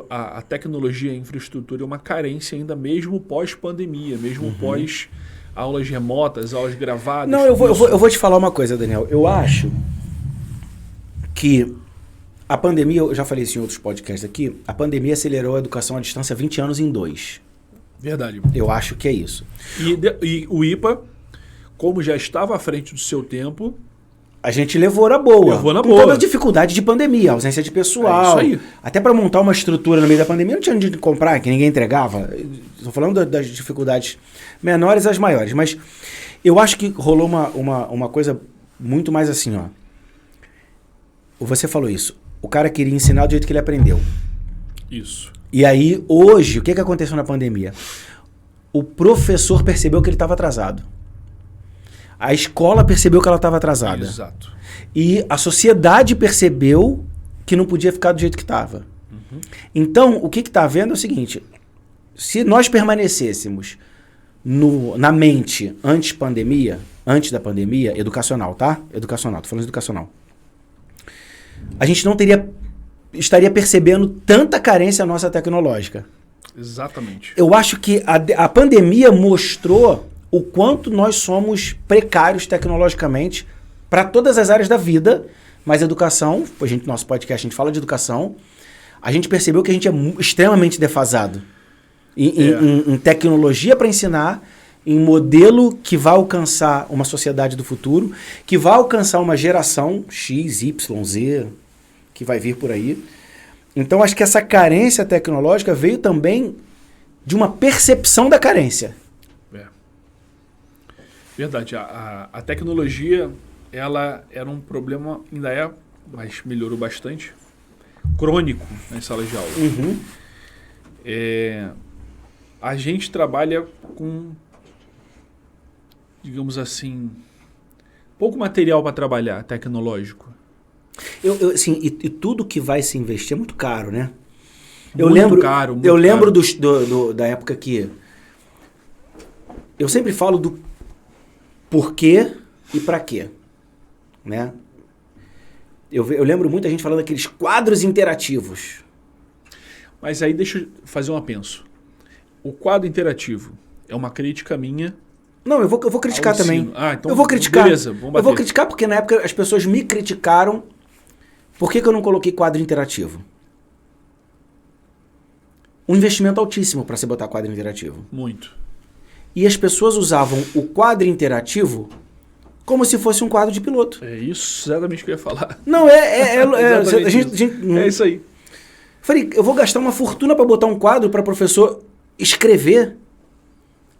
Speaker 3: a tecnologia e a infraestrutura é uma carência ainda mesmo pós-pandemia, mesmo pós aulas remotas, aulas gravadas.
Speaker 2: Não, eu vou te falar uma coisa, Daniel. Eu acho que a pandemia, eu já falei isso em outros podcasts aqui, a pandemia acelerou a educação à distância 20 anos em 2.
Speaker 3: Verdade.
Speaker 2: Eu acho que é isso.
Speaker 3: E o IPA, como já estava à frente do seu tempo,
Speaker 2: A gente levou na boa.
Speaker 3: Levou na
Speaker 2: com
Speaker 3: boa.
Speaker 2: toda a dificuldade de pandemia, ausência de pessoal.
Speaker 3: É isso aí.
Speaker 2: Até para montar uma estrutura no meio da pandemia, não tinha onde comprar, que ninguém entregava. Estou falando das dificuldades menores às maiores. Mas eu acho que rolou uma coisa muito mais assim, ó. Você falou isso. O cara queria ensinar do jeito que ele aprendeu.
Speaker 3: isso.
Speaker 2: E aí, hoje, o que aconteceu na pandemia? O professor percebeu que ele estava atrasado. A escola percebeu que ela estava atrasada.
Speaker 3: Exato.
Speaker 2: E a sociedade percebeu que não podia ficar do jeito que estava. Então, o que está havendo é o seguinte. Se nós permanecêssemos na mente antes da pandemia, educacional, tá? Educacional, tô falando de educacional. A gente não estaria percebendo tanta carência nossa tecnológica.
Speaker 3: Exatamente.
Speaker 2: Eu acho que a pandemia mostrou o quanto nós somos precários tecnologicamente para todas as áreas da vida, mas educação, nosso podcast a gente fala de educação, a gente percebeu que a gente é extremamente defasado em tecnologia para ensinar, em modelo que vai alcançar uma sociedade do futuro, que vai alcançar uma geração X, Y, Z, que vai vir por aí. Então, acho que essa carência tecnológica veio também de uma percepção da carência.
Speaker 3: Verdade. A tecnologia, ela era um problema, ainda é, mas melhorou bastante, crônico nas salas de aula. A gente trabalha com, digamos assim, pouco material para trabalhar tecnológico.
Speaker 2: Assim, e tudo que vai se investir é muito caro, né?
Speaker 3: Muito caro.
Speaker 2: Eu lembro da época que... Eu sempre falo do porquê e pra quê, né? Eu lembro muita gente falando daqueles quadros interativos.
Speaker 3: Mas aí deixa eu fazer um apenso. O quadro interativo é uma crítica minha.
Speaker 2: Não, eu vou criticar
Speaker 3: ao ensino.
Speaker 2: também.
Speaker 3: Então
Speaker 2: eu vou criticar.
Speaker 3: Beleza, vamos bater.
Speaker 2: Eu vou criticar porque na época as pessoas me criticaram. Por que eu não coloquei quadro interativo? Um investimento altíssimo para você botar quadro interativo.
Speaker 3: Muito.
Speaker 2: E as pessoas usavam o quadro interativo como se fosse um quadro de piloto.
Speaker 3: É isso exatamente que eu ia falar.
Speaker 2: Não,
Speaker 3: É isso aí.
Speaker 2: Falei, eu vou gastar uma fortuna para botar um quadro para professor escrever.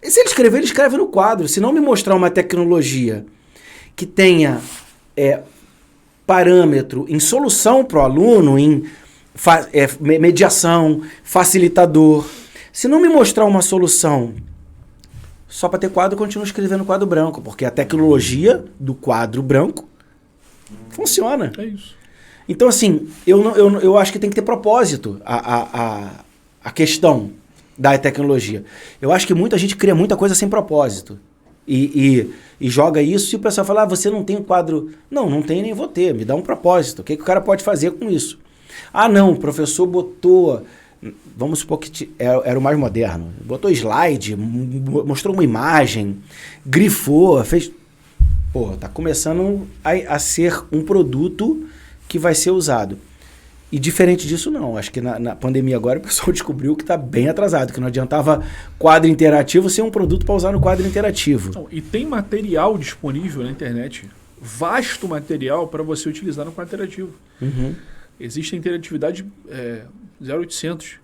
Speaker 2: E se ele escrever, ele escreve no quadro. Se não me mostrar uma tecnologia que tenha parâmetro em solução para o aluno, em mediação, facilitador. Se não me mostrar uma solução só para ter quadro, eu continuo escrevendo quadro branco, porque a tecnologia do quadro branco funciona.
Speaker 3: É isso.
Speaker 2: Então, assim, eu acho que tem que ter propósito a questão da tecnologia. Eu acho que muita gente cria muita coisa sem propósito. E joga isso e o pessoal fala, você não tem um quadro... Não tem nem vou ter, me dá um propósito. O que o cara pode fazer com isso? Não, o professor botou... Vamos supor que era o mais moderno. Botou slide, mostrou uma imagem, grifou, fez... Pô, tá começando a ser um produto que vai ser usado. E diferente disso, não. Acho que na pandemia agora o pessoal descobriu que está bem atrasado, que não adiantava quadro interativo ser um produto para usar no quadro interativo.
Speaker 3: Não, e tem material disponível na internet, vasto material para você utilizar no quadro interativo.
Speaker 2: Uhum.
Speaker 3: Existe a interatividade 0800.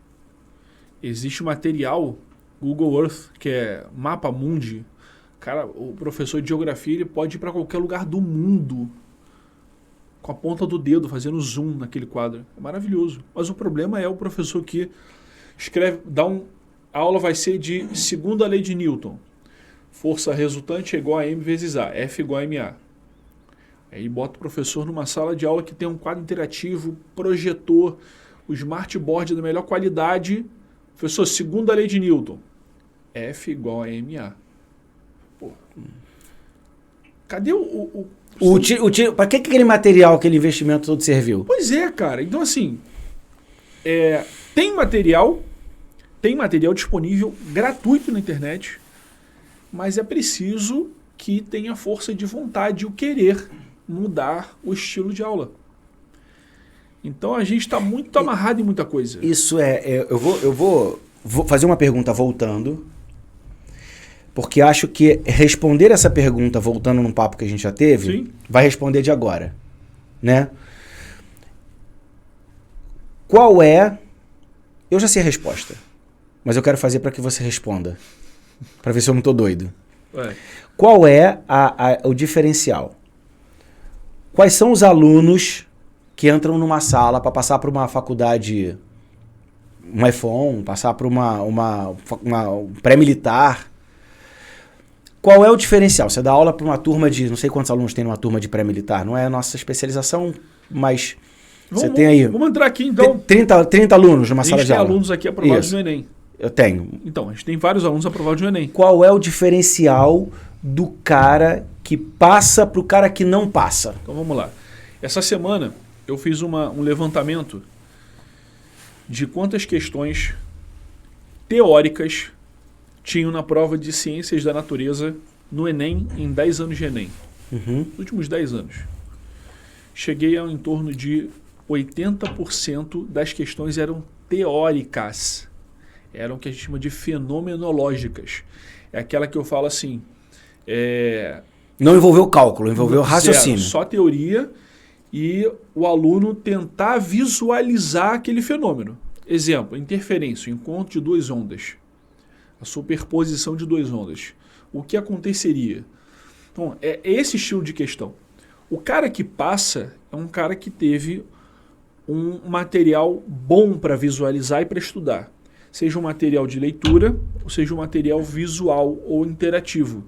Speaker 3: Existe o material Google Earth, que é Mapa Mundi. Cara, o professor de geografia ele pode ir para qualquer lugar do mundo com a ponta do dedo, fazendo zoom naquele quadro. É maravilhoso. Mas o problema é o professor que escreve, a aula vai ser de segunda lei de Newton. Força resultante é igual a M vezes A, F igual a MA. Aí bota o professor numa sala de aula que tem um quadro interativo, projetor, o smartboard da melhor qualidade. Professor, segunda lei de Newton. F igual a MA. Pô. Cadê
Speaker 2: para que aquele material, aquele investimento todo serviu?
Speaker 3: Pois é, cara. Então, assim, tem material disponível gratuito na internet, mas é preciso que tenha força de vontade, o querer mudar o estilo de aula. Então, a gente está muito amarrado em muita coisa.
Speaker 2: Isso eu vou fazer uma pergunta voltando, porque acho que responder essa pergunta, voltando num papo que a gente já teve,
Speaker 3: Sim.
Speaker 2: vai responder de agora, né? Qual é... Eu já sei a resposta, mas eu quero fazer para que você responda, para ver se eu não estou doido. Qual é o diferencial? Quais são os alunos que entram numa sala para passar para uma faculdade, um EFON, passar para uma pré-militar? Qual é o diferencial? Você dá aula para uma turma de... Não sei quantos alunos tem numa turma de pré-militar. Não é a nossa especialização, mas você tem aí...
Speaker 3: Vamos entrar aqui, então.
Speaker 2: 30 alunos numa sala de aula.
Speaker 3: A gente tem alunos aqui aprovados no Enem.
Speaker 2: Eu tenho.
Speaker 3: Então, a gente tem vários alunos aprovados no Enem.
Speaker 2: Qual é o diferencial do cara que passa para o cara que não passa?
Speaker 3: Então, vamos lá. Essa semana, eu fiz um levantamento de quantas questões teóricas tinham na prova de Ciências da Natureza no Enem em 10 anos de Enem.
Speaker 2: Uhum.
Speaker 3: Nos últimos 10 anos. Cheguei a em torno de 80% das questões eram teóricas. Eram o que a gente chama de fenomenológicas. É aquela que eu falo assim...
Speaker 2: Não envolveu cálculo, envolveu raciocínio.
Speaker 3: Zero, só teoria e o aluno tentar visualizar aquele fenômeno. Exemplo, interferência, o encontro de duas ondas. A superposição de duas ondas. O que aconteceria? Então, é esse estilo de questão. O cara que passa é um cara que teve um material bom para visualizar e para estudar. Seja um material de leitura, ou seja um material visual ou interativo.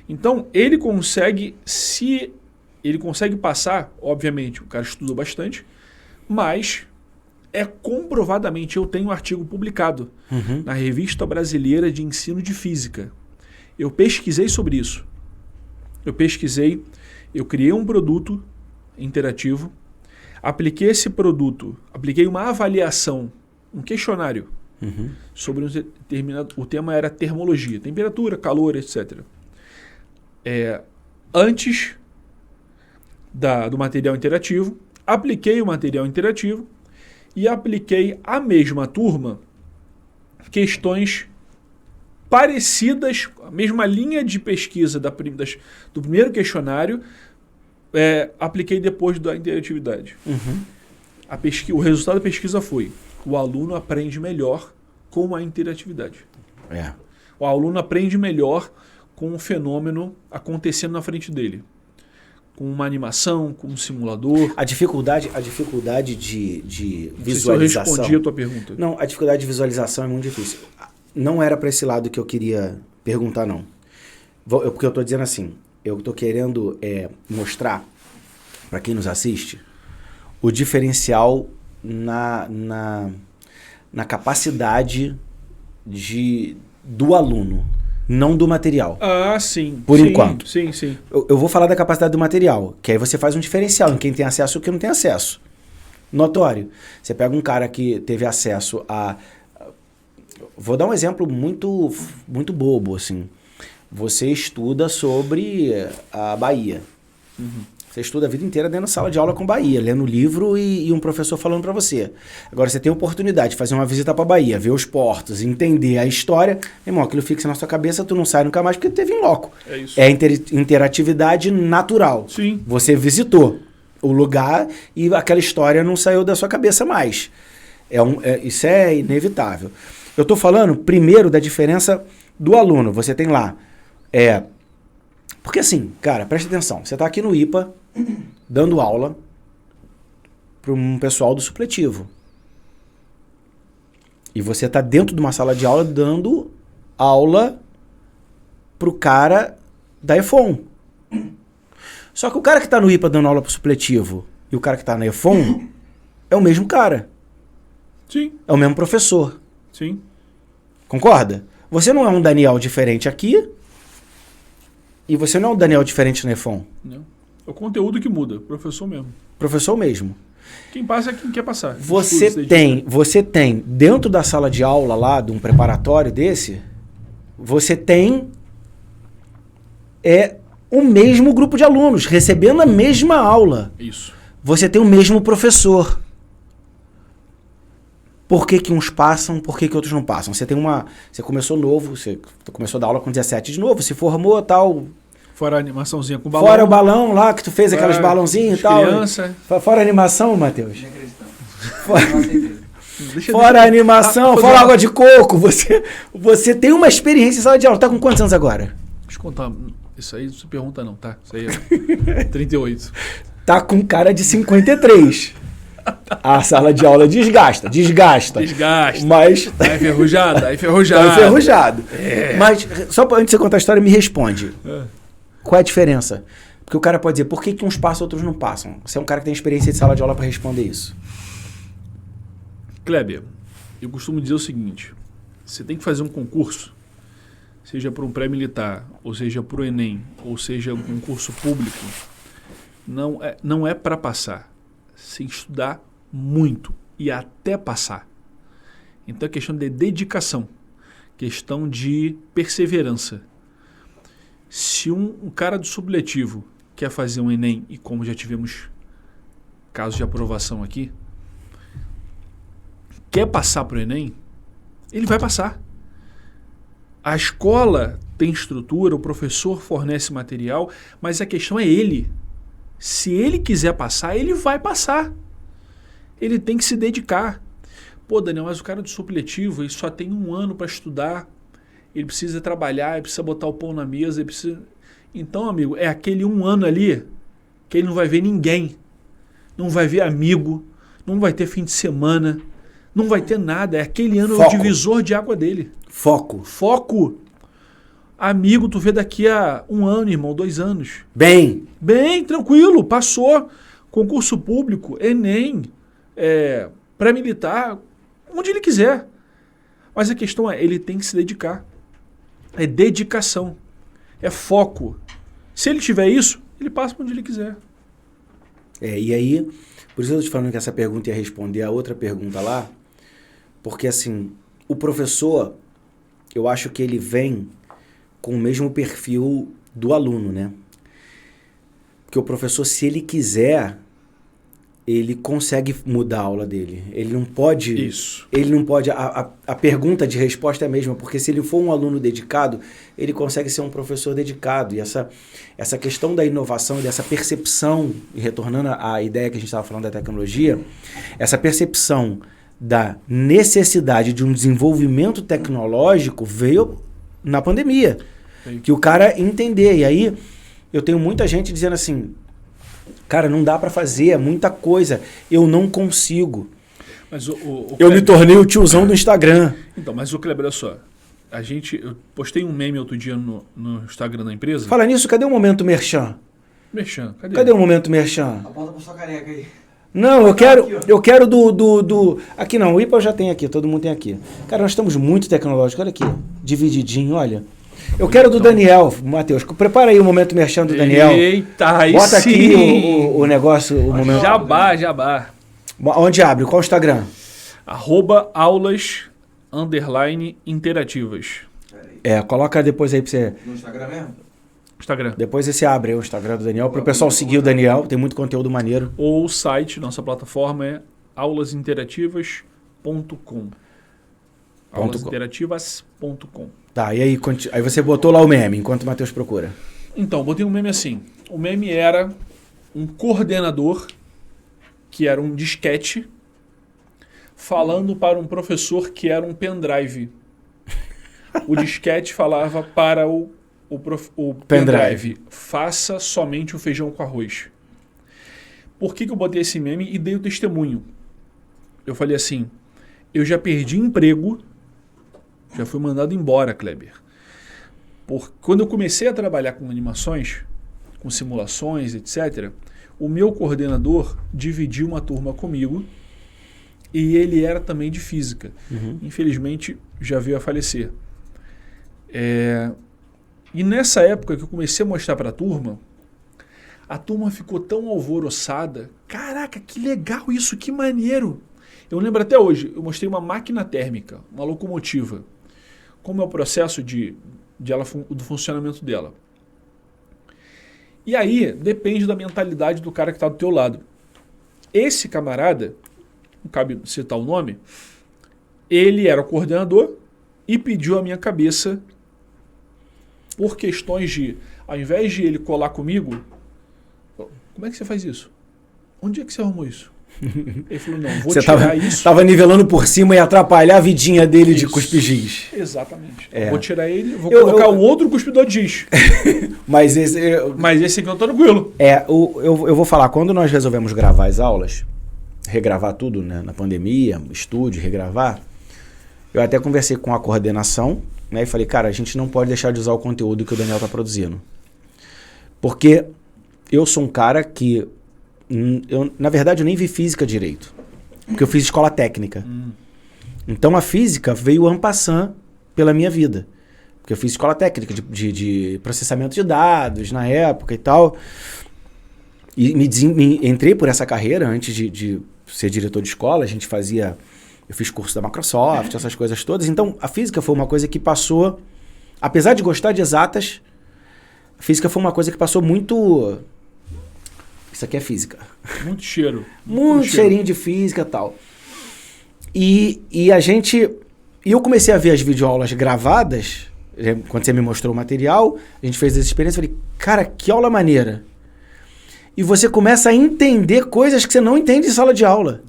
Speaker 3: Então, ele consegue se ele consegue passar, obviamente, o cara estudou bastante, mas comprovadamente, eu tenho um artigo publicado na Revista Brasileira de Ensino de Física. Eu pesquisei sobre isso. Eu criei um produto interativo, apliquei uma avaliação, um questionário sobre um determinado... O tema era termologia, temperatura, calor, etc. Antes do material interativo, apliquei o material interativo e apliquei à mesma turma questões parecidas, a mesma linha de pesquisa do primeiro questionário, apliquei depois da interatividade. O resultado da pesquisa foi: o aluno aprende melhor com a interatividade. O aluno aprende melhor com um fenômeno acontecendo na frente dele. Com uma animação, com um simulador.
Speaker 2: A dificuldade de visualização...
Speaker 3: Se eu respondi a tua pergunta.
Speaker 2: Não, a dificuldade de visualização é muito difícil. Não era para esse lado que eu queria perguntar, não. Porque eu estou dizendo assim, eu estou querendo mostrar, para quem nos assiste, o diferencial na capacidade do aluno, não do material.
Speaker 3: Ah, sim.
Speaker 2: Por enquanto.
Speaker 3: Sim, sim.
Speaker 2: Eu vou falar da capacidade do material, que aí você faz um diferencial em quem tem acesso e quem não tem acesso. Notório. Você pega um cara que teve acesso a... Vou dar um exemplo muito, muito bobo, assim. Você estuda sobre a Bahia. Você estuda a vida inteira dentro da sala de aula com Bahia, lendo livro e um professor falando para você. Agora você tem a oportunidade de fazer uma visita para Bahia, ver os portos, entender a história. Irmão, aquilo fixa na sua cabeça, tu não sai nunca mais porque teve em loco.
Speaker 3: É isso.
Speaker 2: É interatividade natural.
Speaker 3: Sim.
Speaker 2: Você visitou o lugar e aquela história não saiu da sua cabeça mais. Isso é inevitável. Eu estou falando primeiro da diferença do aluno. Você tem lá... Porque assim, cara, presta atenção. Você está aqui no IPA, dando aula para um pessoal do supletivo. E você está dentro de uma sala de aula dando aula para o cara da EFON. Só que o cara que está no IPA dando aula para o supletivo e o cara que está na EFON é o mesmo cara.
Speaker 3: Sim.
Speaker 2: É o mesmo professor.
Speaker 3: Sim.
Speaker 2: Concorda? Você não é um Daniel diferente aqui e você não é um Daniel diferente na EFON.
Speaker 3: Não. É o conteúdo que muda, professor mesmo.
Speaker 2: Professor mesmo.
Speaker 3: Quem passa é quem quer passar.
Speaker 2: Você tem, dentro da sala de aula lá, de um preparatório desse, você tem o mesmo grupo de alunos, recebendo a mesma aula.
Speaker 3: Isso.
Speaker 2: Você tem o mesmo professor. Por que uns passam, por que outros não passam? Você começou novo, você começou a dar aula com 17 de novo, se formou tal...
Speaker 3: Fora a animaçãozinha com balão.
Speaker 2: Fora o balão lá, que tu fez aqueles balãozinhos e tal.
Speaker 3: Criança.
Speaker 2: Fora a animação, Matheus.
Speaker 1: Inacreditável.
Speaker 2: Fora a animação, fora água de coco. Você tem uma experiência em sala de aula. Tá com quantos anos agora?
Speaker 3: Deixa eu contar. Isso aí não se pergunta não, tá? Isso aí é 38.
Speaker 2: Tá com cara de 53. A sala de aula desgasta. Mas...
Speaker 3: Tá enferrujado.
Speaker 2: Tá enferrujado. Mas, só antes de você contar a história, me responde. Qual é a diferença? Porque o cara pode dizer, por que uns passam e outros não passam? Você é um cara que tem experiência de sala de aula para responder isso.
Speaker 3: Kleber, eu costumo dizer o seguinte, você tem que fazer um concurso, seja para um pré-militar, ou seja para o Enem, ou seja um concurso público, não é para passar. Você estudar muito e até passar. Então é questão de dedicação, questão de perseverança. Se um cara do supletivo quer fazer um Enem, e como já tivemos casos de aprovação aqui, quer passar para o Enem, ele vai passar. A escola tem estrutura, o professor fornece material, mas a questão é ele. Se ele quiser passar, ele vai passar. Ele tem que se dedicar. Pô, Daniel, mas o cara do supletivo, ele só tem 1 ano para estudar, ele precisa trabalhar, ele precisa botar o pão na mesa, ele precisa... Então, amigo, é aquele 1 ano ali que ele não vai ver ninguém, não vai ver amigo, não vai ter fim de semana, não vai ter nada. É aquele ano o divisor de água dele.
Speaker 2: Foco.
Speaker 3: Amigo, tu vê daqui a 1 ano, irmão, 2 anos.
Speaker 2: Bem,
Speaker 3: Tranquilo, passou. Concurso público, Enem, pré-militar, onde ele quiser. Mas a questão é, ele tem que se dedicar. É dedicação. É foco. Se ele tiver isso, ele passa para onde ele quiser.
Speaker 2: e aí, por isso eu tô te falando que essa pergunta ia responder a outra pergunta lá, porque assim, o professor, eu acho que ele vem com o mesmo perfil do aluno, né? Porque o professor, se ele quiser, ele consegue mudar a aula dele. Ele não pode...
Speaker 3: Isso.
Speaker 2: Ele não pode... A pergunta de resposta é a mesma, porque se ele for um aluno dedicado, ele consegue ser um professor dedicado. E essa questão da inovação, dessa percepção, e retornando à ideia que a gente estava falando da tecnologia, essa percepção da necessidade de um desenvolvimento tecnológico veio na pandemia.
Speaker 3: Sim.
Speaker 2: Que o cara entender. E aí, eu tenho muita gente dizendo assim, cara, não dá para fazer, é muita coisa, eu não consigo.
Speaker 3: Mas
Speaker 2: Eu me tornei o tiozão do Instagram.
Speaker 3: Então, mas o Kleber, olha só. Eu postei um meme outro dia no Instagram da empresa.
Speaker 2: Fala nisso, cadê o momento merchan?
Speaker 3: Merchan,
Speaker 2: Cadê o momento merchan?
Speaker 1: Aponta pra sua careca aí.
Speaker 2: Não, eu quero do... Aqui não, o IPA eu já tenho aqui, todo mundo tem aqui. Cara, nós estamos muito tecnológicos, olha aqui, divididinho, olha. Eu quero do Daniel, Matheus. Prepara aí o momento merchan do Daniel.
Speaker 3: Eita, aí
Speaker 2: Bota
Speaker 3: sim.
Speaker 2: aqui o negócio, o momento.
Speaker 3: Jabá.
Speaker 2: Onde abre? Qual o Instagram?
Speaker 3: @aulas_interativas.
Speaker 2: Coloca depois aí pra você...
Speaker 1: No Instagram mesmo?
Speaker 3: Instagram.
Speaker 2: Depois você abre aí o Instagram do Daniel, pro pessoal seguir o Daniel, tem muito conteúdo maneiro.
Speaker 3: Ou o site, nossa plataforma é aulasinterativas.com. aulasinterativas.com.
Speaker 2: Tá, e aí, aí você botou lá o meme, enquanto o Matheus procura.
Speaker 3: Então, botei um meme assim. O meme era um coordenador, que era um disquete, falando para um professor que era um pendrive. O disquete falava para o pendrive, faça somente o feijão com arroz. Por que eu botei esse meme e dei o testemunho? Eu falei assim, eu já perdi emprego, já fui mandado embora, Kleber. Quando eu comecei a trabalhar com animações, com simulações, etc., o meu coordenador dividiu uma turma comigo e ele era também de física. Infelizmente, já veio a falecer. E nessa época que eu comecei a mostrar para a turma ficou tão alvoroçada. Caraca, que legal isso, que maneiro. Eu lembro até hoje, eu mostrei uma máquina térmica, uma locomotiva. Como é o processo do funcionamento dela. E aí, depende da mentalidade do cara que está do teu lado. Esse camarada, não cabe citar o nome, ele era o coordenador e pediu a minha cabeça por questões de, ao invés de ele colar comigo, como é que você faz isso? Onde é que você arrumou isso? Ele falou, não, vou tirar isso.
Speaker 2: Tava nivelando por cima e atrapalhar a vidinha dele de cuspir giz.
Speaker 3: Exatamente. Vou tirar ele, vou colocar um outro cuspidor de giz.
Speaker 2: Mas esse
Speaker 3: aqui eu tô tranquilo.
Speaker 2: Eu vou falar, quando nós resolvemos gravar as aulas, regravar tudo, né, na pandemia, estúdio, regravar, eu até conversei com a coordenação, né, e falei, cara, a gente não pode deixar de usar o conteúdo que o Daniel tá produzindo. Porque eu sou um cara que na verdade, eu nem vi física direito. Porque eu fiz escola técnica. Então, a física veio en passant pela minha vida. Porque eu fiz escola técnica de processamento de dados na época e tal. E entrei por essa carreira antes de ser diretor de escola. Eu fiz curso da Microsoft, essas coisas todas. Então, a física foi uma coisa que passou... Apesar de gostar de exatas, a física foi uma coisa que passou muito... Isso aqui é física.
Speaker 3: Muito cheiro.
Speaker 2: Muito cheirinho de física e tal. E eu comecei a ver as videoaulas gravadas, quando você me mostrou o material, a gente fez essa experiência, eu falei, cara, que aula maneira. E você começa a entender coisas que você não entende em sala de aula.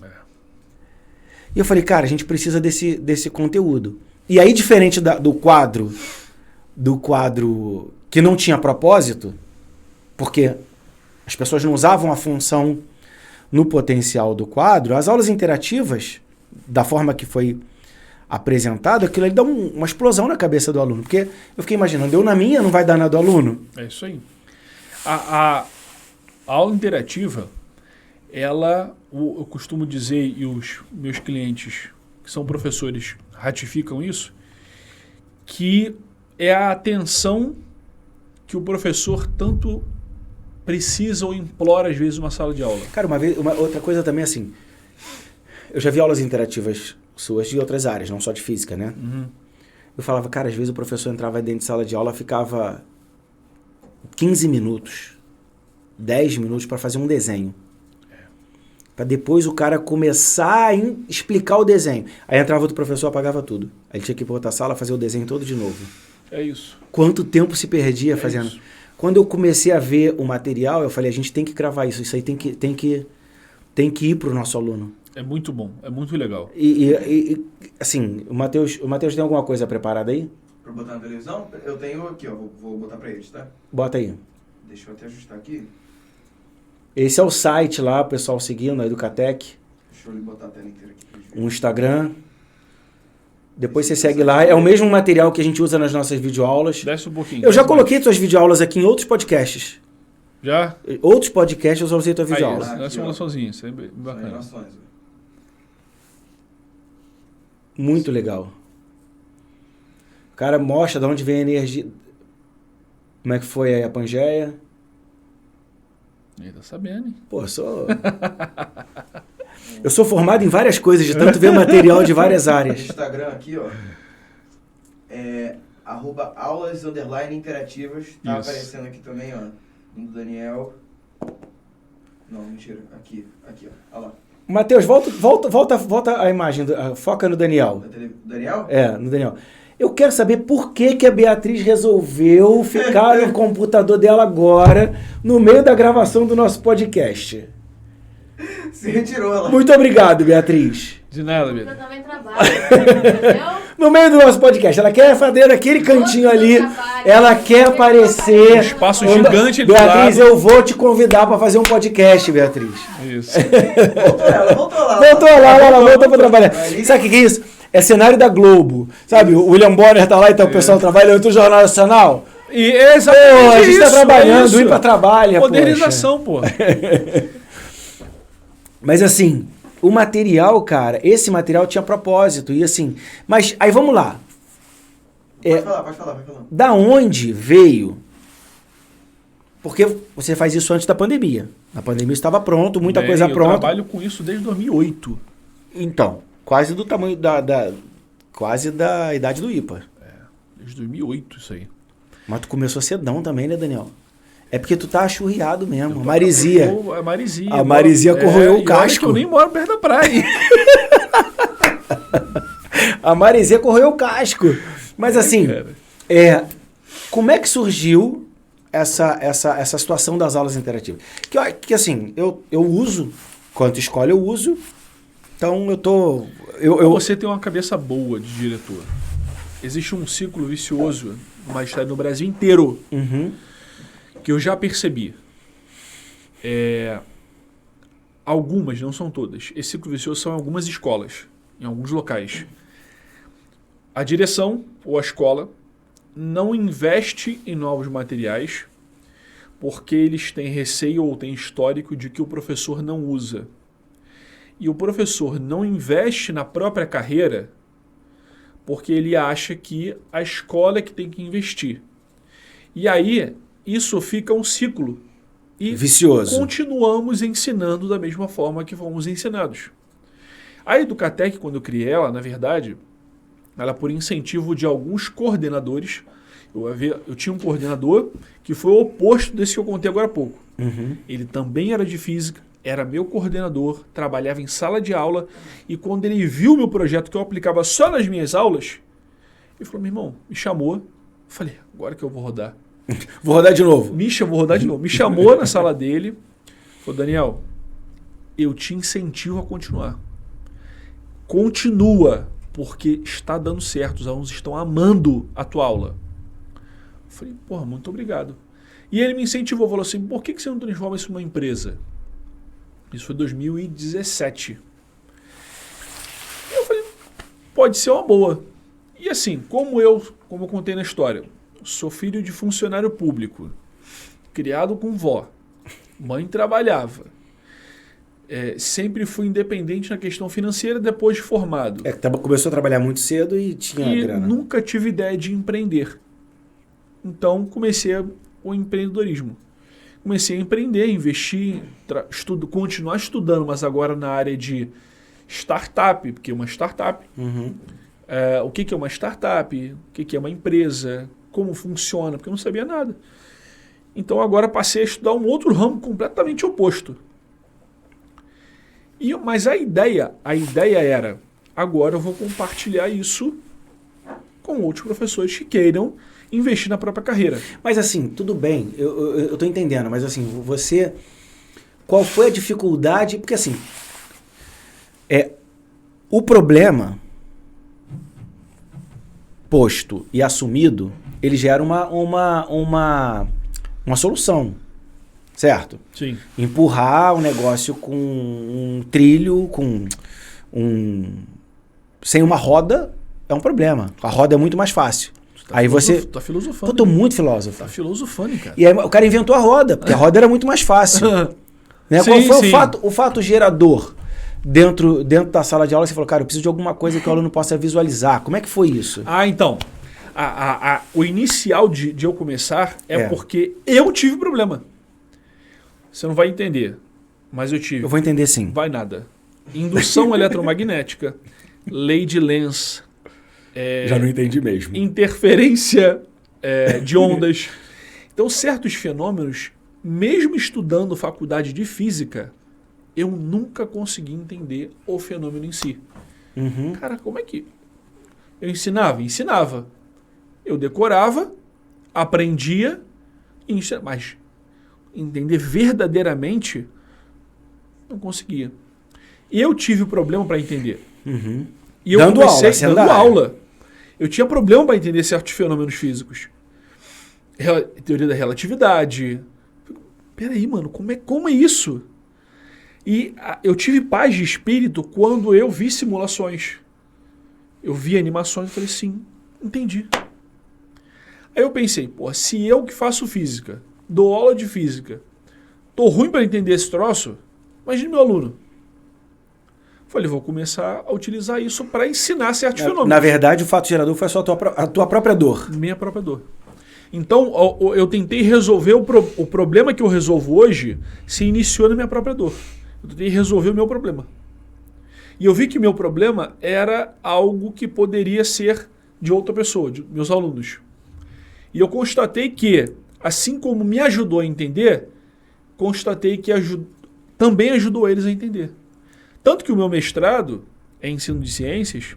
Speaker 2: E eu falei, cara, a gente precisa desse conteúdo. E aí, diferente do quadro que não tinha propósito, porque... as pessoas não usavam a função no potencial do quadro. As aulas interativas, da forma que foi apresentado, aquilo ali dá uma explosão na cabeça do aluno. Porque eu fiquei imaginando, deu na minha, não vai dar na do aluno?
Speaker 3: É isso aí. A aula interativa, eu costumo dizer, e os meus clientes, que são professores, ratificam isso, que é a atenção que o professor tanto precisa ou implora, às vezes, uma sala de aula.
Speaker 2: Cara, outra coisa também assim, eu já vi aulas interativas suas de outras áreas, não só de física, né?
Speaker 3: Uhum.
Speaker 2: Eu falava, cara, às vezes o professor entrava dentro de sala de aula, ficava 15 minutos, 10 minutos para fazer um desenho. Para depois o cara começar a explicar o desenho. Aí entrava outro professor, apagava tudo. Aí ele tinha que ir para outra sala, fazer o desenho todo de novo.
Speaker 3: É isso.
Speaker 2: Quanto tempo se perdia fazendo?
Speaker 3: Isso.
Speaker 2: Quando eu comecei a ver o material, eu falei, a gente tem que gravar isso. Isso aí tem que ir para o nosso aluno.
Speaker 3: É muito bom, é muito legal.
Speaker 2: E assim, o Matheus tem alguma coisa preparada aí?
Speaker 1: Pra botar na televisão? Eu tenho aqui, ó. Vou botar pra eles, tá?
Speaker 2: Bota aí.
Speaker 1: Deixa eu até ajustar aqui.
Speaker 2: Esse é o site lá, o pessoal seguindo, a Educatec.
Speaker 1: Deixa eu botar a tela inteira aqui pra eles verem.
Speaker 2: Um Instagram. Depois você segue lá. É o mesmo material que a gente usa nas nossas videoaulas.
Speaker 3: Desce um pouquinho.
Speaker 2: Eu já coloquei suas videoaulas aqui em outros podcasts.
Speaker 3: Já?
Speaker 2: Outros podcasts eu só usei tua
Speaker 3: Aí,
Speaker 2: videoaula.
Speaker 1: Aqui,
Speaker 3: dá uma
Speaker 1: ó.
Speaker 3: simulaçãozinha, isso é bem
Speaker 1: São
Speaker 3: bacana.
Speaker 1: relações, ó.
Speaker 2: Muito legal. O cara mostra de onde vem a energia. Como é que foi aí a Pangeia?
Speaker 3: Ele tá sabendo, hein?
Speaker 2: Pô, eu sou formado em várias coisas, de tanto ver material de várias áreas.
Speaker 1: Instagram aqui, ó. É @aulas_interativas. Tá
Speaker 3: Isso.
Speaker 1: aparecendo aqui também, ó. Do Daniel. Não, mentira. Aqui, ó. Olha lá.
Speaker 2: Matheus, volta a imagem, foca no Daniel.
Speaker 1: Daniel?
Speaker 2: É, no Daniel. Eu quero saber por que a Beatriz resolveu ficar no computador dela agora, no meio da gravação do nosso podcast.
Speaker 1: Se retirou ela.
Speaker 2: Muito obrigado, Beatriz.
Speaker 3: De nada,
Speaker 4: Eu
Speaker 3: Bia.
Speaker 4: também trabalho, entendeu?
Speaker 2: No meio do nosso podcast, ela quer fazer aquele cantinho ali, ela quer aparecer.
Speaker 3: Um espaço gigante ali do
Speaker 2: Beatriz,
Speaker 3: lado.
Speaker 2: eu vou te convidar para fazer um podcast, Beatriz.
Speaker 3: Isso.
Speaker 1: Voltou lá.
Speaker 2: Voltou pra trabalhar. Sabe o que é isso? É cenário da Globo. Sabe, o William Bonner tá lá e tá o pessoal trabalhando no Jornal Nacional.
Speaker 3: E exatamente
Speaker 2: Pô, a gente tá
Speaker 3: isso,
Speaker 2: trabalhando,
Speaker 3: isso.
Speaker 2: ir pra trabalho.
Speaker 3: Modernização, pô.
Speaker 2: Mas assim, o material, cara, esse material tinha propósito. E assim, mas aí vamos lá.
Speaker 1: Pode falar.
Speaker 2: Da onde veio? Porque você faz isso antes da pandemia. Na pandemia estava pronto, muita coisa
Speaker 3: Eu
Speaker 2: pronta.
Speaker 3: trabalho com isso desde 2008.
Speaker 2: Então, quase do tamanho quase da idade do IPA.
Speaker 3: Desde 2008, isso aí.
Speaker 2: Mas tu começou cedão também, né, Daniel? É porque tu tá achurriado mesmo. Marizia.
Speaker 3: A Marizia.
Speaker 2: A Marizia corroeu o
Speaker 3: e olha
Speaker 2: casco.
Speaker 3: que eu nem moro perto da praia.
Speaker 2: A Marizia correu o casco. Mas assim,
Speaker 3: cara.
Speaker 2: como é que surgiu essa situação das aulas interativas? Que assim, eu uso, quanto escola eu uso, então
Speaker 3: Você tem uma cabeça boa de diretor. Existe um ciclo vicioso no Brasil inteiro
Speaker 2: Uhum.
Speaker 3: que eu já percebi. Algumas, não são todas. Esse ciclo vicioso são em algumas escolas, em alguns locais. A direção ou a escola não investe em novos materiais porque eles têm receio ou têm histórico de que o professor não usa. E o professor não investe na própria carreira porque ele acha que a escola é que tem que investir. E aí, isso fica um ciclo. E
Speaker 2: Vicioso.
Speaker 3: continuamos ensinando da mesma forma que fomos ensinados. A Educatec, quando eu criei ela, na verdade, ela por incentivo de alguns coordenadores. Eu tinha um coordenador que foi o oposto desse que eu contei agora há pouco.
Speaker 2: Uhum.
Speaker 3: Ele também era de física, era meu coordenador, trabalhava em sala de aula, e quando ele viu meu projeto que eu aplicava só nas minhas aulas, ele falou, meu irmão, me chamou. Eu falei, agora que eu vou rodar.
Speaker 2: Vou rodar de novo.
Speaker 3: Vou rodar de novo. Me chamou na sala dele, falou, Daniel, eu te incentivo a continuar. Continua, porque está dando certo, os alunos estão amando a tua aula. Eu falei, porra, muito obrigado. E ele me incentivou, falou assim, por que você não transforma isso numa empresa? Isso foi 2017. Eu falei, pode ser uma boa. E assim, como eu contei na história, sou filho de funcionário público, criado com vó, mãe trabalhava, sempre fui independente na questão financeira depois de formado.
Speaker 2: Começou a trabalhar muito cedo e tinha
Speaker 3: E
Speaker 2: grana.
Speaker 3: nunca tive ideia de empreender. Então comecei o empreendedorismo. Comecei a empreender, investir, continuar estudando, mas agora na área de startup, porque é uma startup.
Speaker 2: Uhum.
Speaker 3: O que é uma startup? O que é uma empresa? Como funciona? Porque eu não sabia nada. Então agora passei a estudar um outro ramo completamente oposto. Mas a ideia era, agora eu vou compartilhar isso com outros professores que queiram investir na própria carreira.
Speaker 2: Mas assim, tudo bem, eu tô entendendo, mas assim, você... Qual foi a dificuldade? Porque assim, o problema posto e assumido, ele gera uma solução, certo?
Speaker 3: Sim.
Speaker 2: Empurrar o negócio com um trilho, sem uma roda, é um problema. A roda é muito mais fácil. Aí você...
Speaker 3: Tá filosofando.
Speaker 2: Pô, tô muito filósofo.
Speaker 3: Tá filosofando, cara.
Speaker 2: E aí o cara inventou a roda, porque a roda era muito mais fácil. Né?
Speaker 3: Sim,
Speaker 2: Qual foi
Speaker 3: sim.
Speaker 2: o fato gerador dentro da sala de aula? Você falou, cara, eu preciso de alguma coisa que o aluno possa visualizar. Como é que foi isso?
Speaker 3: Então, o inicial de eu começar é porque eu tive problema. Você não vai entender, mas eu tive.
Speaker 2: Eu vou entender sim.
Speaker 3: Vai nada. Indução eletromagnética, lei de Lenz,
Speaker 2: Já não entendi mesmo.
Speaker 3: interferência de ondas. Então, certos fenômenos, mesmo estudando faculdade de física, eu nunca consegui entender o fenômeno em si.
Speaker 2: Uhum.
Speaker 3: Cara, como é que... Eu ensinava? Ensinava. Eu decorava, aprendia, mas entender verdadeiramente, não conseguia. Eu tive problema para entender.
Speaker 2: Uhum.
Speaker 3: E eu
Speaker 2: Dando
Speaker 3: comecei
Speaker 2: aula, sendo
Speaker 3: dando
Speaker 2: da área.
Speaker 3: aula. Eu tinha problema para entender certos fenômenos físicos. Teoria da relatividade. Peraí, mano, como é isso? E eu tive paz de espírito quando eu vi simulações. Eu vi animações e falei, sim, entendi. Aí eu pensei, pô, se eu que faço física, dou aula de física, tô ruim para entender esse troço, imagine meu aluno. Falei, vou começar a utilizar isso para ensinar certos fenômenos.
Speaker 2: Na verdade, o fato gerador foi só a tua própria dor.
Speaker 3: Minha própria dor. Então, eu tentei resolver o problema que eu resolvo hoje se iniciou na minha própria dor. Eu tentei resolver o meu problema. E eu vi que o meu problema era algo que poderia ser de outra pessoa, de meus alunos. E eu constatei que, assim como me ajudou a entender, constatei que também ajudou eles a entender. Tanto que o meu mestrado é ensino de ciências,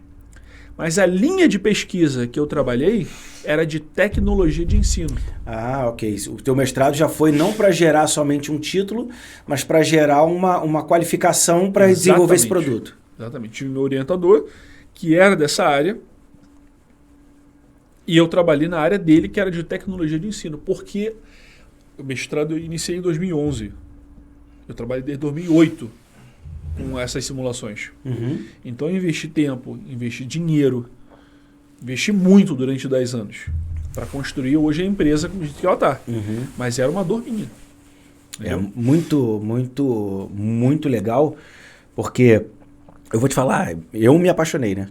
Speaker 3: mas a linha de pesquisa que eu trabalhei era de tecnologia de ensino.
Speaker 2: Ah, ok. O teu mestrado já foi não para gerar somente um título, mas para gerar uma qualificação para desenvolver esse produto.
Speaker 3: Exatamente. Tive meu orientador, que era dessa área, e eu trabalhei na área dele, que era de tecnologia de ensino, porque o mestrado eu iniciei em 2011. Eu trabalhei desde 2008 com essas simulações.
Speaker 2: Uhum.
Speaker 3: Então eu investi tempo, investi dinheiro, investi muito durante 10 anos para construir hoje a empresa que ela está.
Speaker 2: Uhum.
Speaker 3: Mas era uma dor minha.
Speaker 2: É muito, muito, muito legal, porque eu vou te falar, eu me apaixonei, né?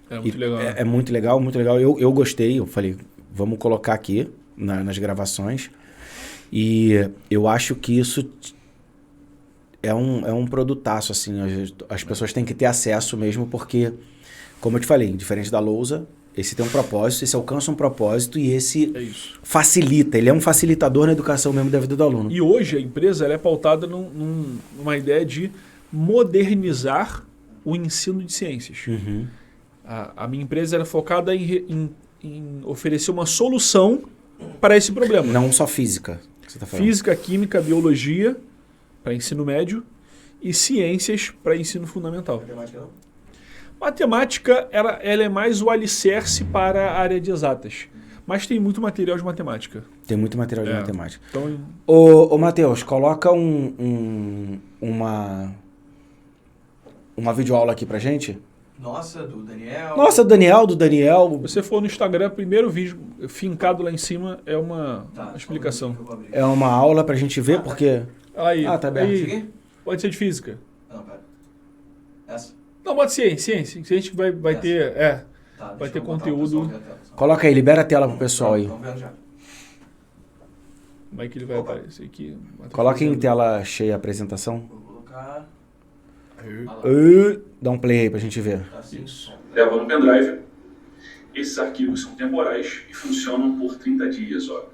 Speaker 3: É muito legal.
Speaker 2: É muito legal, muito legal. Eu gostei, eu falei, vamos colocar aqui nas gravações. E eu acho que isso é um produtaço, assim. As pessoas têm que ter acesso mesmo, porque, como eu te falei, diferente da lousa, esse tem um propósito, esse alcança um propósito e esse facilita. Ele é um facilitador na educação mesmo da vida do aluno.
Speaker 3: E hoje a empresa ela é pautada numa ideia de modernizar o ensino de ciências.
Speaker 2: Uhum.
Speaker 3: A minha empresa era focada em oferecer uma solução para esse problema.
Speaker 2: Não só física, que você tá falando.
Speaker 3: Física, química, biologia para ensino médio e ciências para ensino fundamental.
Speaker 1: Matemática não?
Speaker 3: Matemática ela é mais o alicerce para a área de exatas. Mas tem muito material de matemática.
Speaker 2: Tem muito material de matemática.
Speaker 3: Então,
Speaker 2: Ô Matheus, coloca uma videoaula aqui pra gente.
Speaker 1: Nossa, do Daniel.
Speaker 2: Nossa, do Daniel.
Speaker 3: Você for no Instagram, primeiro vídeo fincado lá em cima é uma
Speaker 1: Tá,
Speaker 3: explicação.
Speaker 1: eu vou abrir.
Speaker 2: É uma aula pra gente ver, porque...
Speaker 3: Aí,
Speaker 2: Ah, tá aberto.
Speaker 3: aí,
Speaker 1: Esse aqui?
Speaker 3: pode ser de física.
Speaker 1: Não, pera. Essa?
Speaker 3: Não, pode ser ciência. Ciência que vai
Speaker 1: Essa.
Speaker 3: ter,
Speaker 1: Tá,
Speaker 3: vai
Speaker 1: deixa
Speaker 3: ter
Speaker 1: eu botar o
Speaker 3: conteúdo.
Speaker 1: pessoal ver a tela, só.
Speaker 2: Coloca aí, libera a tela pro pessoal aí.
Speaker 1: Estão vendo já.
Speaker 3: como é que ele vai
Speaker 1: Opa.
Speaker 3: aparecer aqui.
Speaker 2: Coloca em tela cheia a apresentação.
Speaker 1: Vou colocar...
Speaker 3: Aí.
Speaker 1: Ah lá,
Speaker 2: Dá um play aí pra gente ver.
Speaker 1: tá assim.
Speaker 3: Isso.
Speaker 5: Leva no pendrive. Esses arquivos são temporais e funcionam por 30 dias, ó.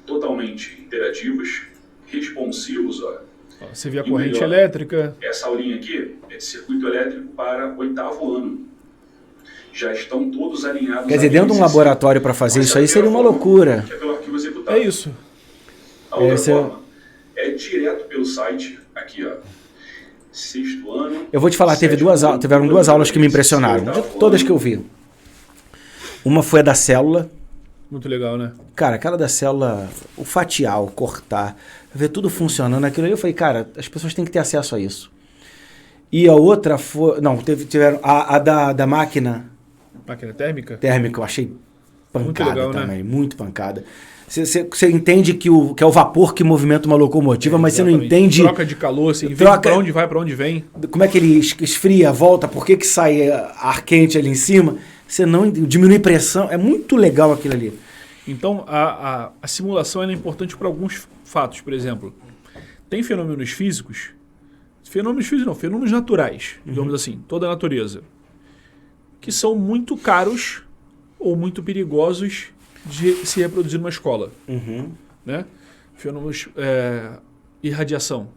Speaker 5: Totalmente interativos, responsivos, ó.
Speaker 3: Ó, você vê a
Speaker 5: E
Speaker 3: corrente
Speaker 5: melhor.
Speaker 3: elétrica.
Speaker 5: Essa aulinha aqui é de circuito elétrico para 8º ano. Já estão todos alinhados.
Speaker 2: Quer dizer,
Speaker 5: a
Speaker 2: dentro de um
Speaker 5: 15.
Speaker 2: laboratório pra fazer
Speaker 5: Mas
Speaker 2: isso aí
Speaker 5: a
Speaker 2: seria uma
Speaker 5: primeira forma,
Speaker 2: loucura.
Speaker 5: que é pelo arquivo executado.
Speaker 3: É isso.
Speaker 5: A outra
Speaker 2: Esse é-
Speaker 5: forma é direto pelo site, aqui, ó. 6º ano.
Speaker 2: Eu vou te falar, tiveram duas aulas que me impressionaram. De todas que eu vi. Uma foi a da célula.
Speaker 3: Muito legal, né?
Speaker 2: Cara, aquela da célula, o fatiar, o cortar, ver tudo funcionando. Aquilo ali eu falei, cara, as pessoas têm que ter acesso a isso. E a outra foi... Não, tiveram a da máquina
Speaker 3: Máquina térmica.
Speaker 2: térmica, eu achei pancada
Speaker 3: legal, né?
Speaker 2: também, muito pancada. Você entende que é o vapor que movimenta uma locomotiva, mas você não
Speaker 3: Exatamente.
Speaker 2: entende
Speaker 3: Troca de calor, assim,
Speaker 2: Troca-
Speaker 3: pra onde vai, pra onde vem.
Speaker 2: como é que ele esfria, volta, por que sai ar quente ali em cima. Você não diminui pressão. É muito legal aquilo ali.
Speaker 3: Então, a simulação ela é importante para alguns fatos. Por exemplo, tem fenômenos físicos, fenômenos naturais, digamos assim, toda a natureza, que são muito caros ou muito perigosos de se reproduzir numa escola. Né? Fenômenos, irradiação.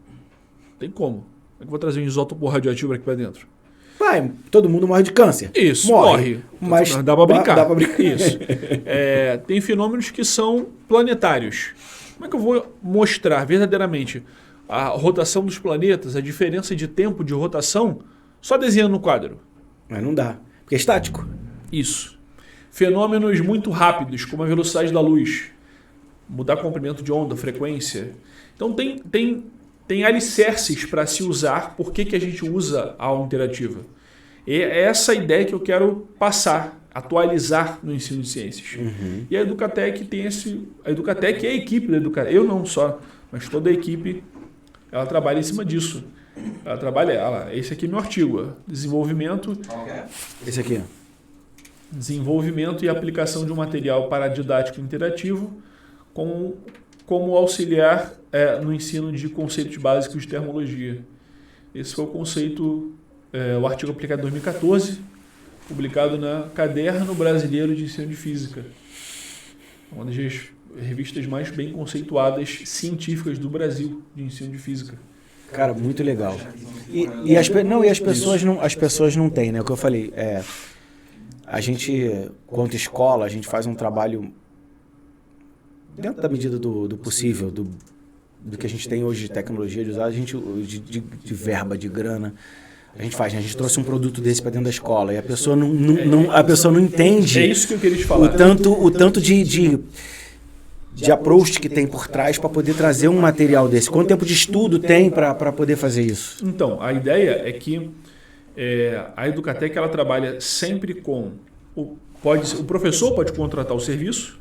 Speaker 3: Tem como? Como é que eu vou trazer um isótopo radioativo aqui para dentro?
Speaker 2: Vai, todo mundo morre de câncer.
Speaker 3: Isso, morre.
Speaker 2: Mas
Speaker 3: Dá para brincar.
Speaker 2: Dá pra brincar.
Speaker 3: Isso. Tem fenômenos que são planetários. Como é que eu vou mostrar verdadeiramente a rotação dos planetas, a diferença de tempo de rotação, só desenhando no quadro?
Speaker 2: Mas não dá, porque é estático.
Speaker 3: Isso. Fenômenos muito rápidos, como a velocidade da luz. Mudar comprimento de onda, frequência. Então tem alicerces para se usar. Por que a gente usa a aula interativa? E é essa ideia que eu quero passar, atualizar no ensino de ciências. E a Educatec tem a Educatec é a equipe da Educatec. Eu não só, mas toda a equipe, ela trabalha em cima disso. Ela trabalha, esse aqui é meu artigo, ó, desenvolvimento
Speaker 2: Esse aqui.
Speaker 3: desenvolvimento e aplicação de um material paradidático interativo como auxiliar no ensino de conceitos básicos de termologia. Esse foi o conceito, o artigo aplicado em 2014, publicado na Caderno Brasileiro de Ensino de Física, uma das revistas mais bem conceituadas científicas do Brasil de ensino de física.
Speaker 2: Cara, muito legal. E as pessoas não têm, né? O que eu falei, a gente, quanto escola, a gente faz um trabalho dentro da medida do possível, do que a gente tem hoje de tecnologia, de usar, a gente, de verba, de grana, a gente faz, né? A gente trouxe um produto desse para dentro da escola e a pessoa não entende
Speaker 3: É isso que eu queria te falar.
Speaker 2: o tanto de approach que tem por trás para poder trazer um material desse. Quanto tempo de estudo tem para poder fazer isso?
Speaker 3: Então, a ideia é que a Educatec ela trabalha sempre com... O professor pode contratar o serviço,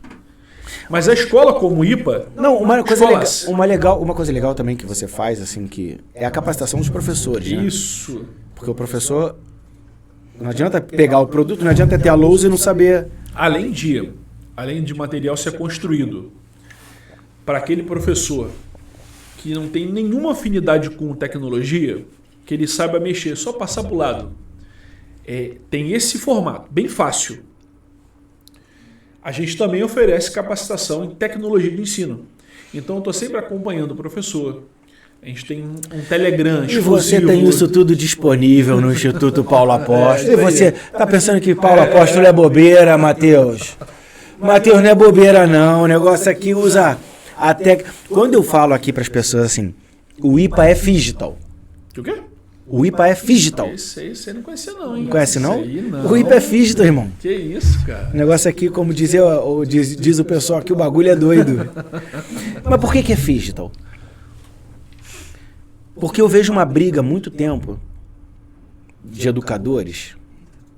Speaker 3: mas a escola como IPA...
Speaker 2: Não, uma coisa
Speaker 3: escolas-
Speaker 2: legal também que você faz, assim, que é a capacitação dos professores, né?
Speaker 3: Isso.
Speaker 2: Porque o professor... Não adianta pegar o produto, não adianta ter a lousa e não saber...
Speaker 3: Além de material ser construído para aquele professor que não tem nenhuma afinidade com tecnologia, que ele saiba mexer, só passar para o lado. Tem esse formato, bem fácil. A gente também oferece capacitação em tecnologia de ensino. Então, eu estou sempre acompanhando o professor. A gente tem um Telegram
Speaker 2: E você tem isso tudo disponível no Instituto Paulo Apóstolo. E você está pensando que Paulo Apóstolo é bobeira, Matheus? Matheus, não é bobeira, não. O negócio aqui usa até... Quando eu falo aqui para as pessoas assim, o IPA é digital.
Speaker 3: O quê?
Speaker 2: O IPA é digital.
Speaker 3: Esse aí você não conhecia não, hein?
Speaker 2: Não conhece, não?
Speaker 3: Esse aí, não.
Speaker 2: O IPA é digital, irmão.
Speaker 3: Que isso, cara?
Speaker 2: O negócio aqui, como diz o pessoal aqui, o bagulho é doido. Mas por que é digital? Porque eu vejo uma briga há muito tempo de educadores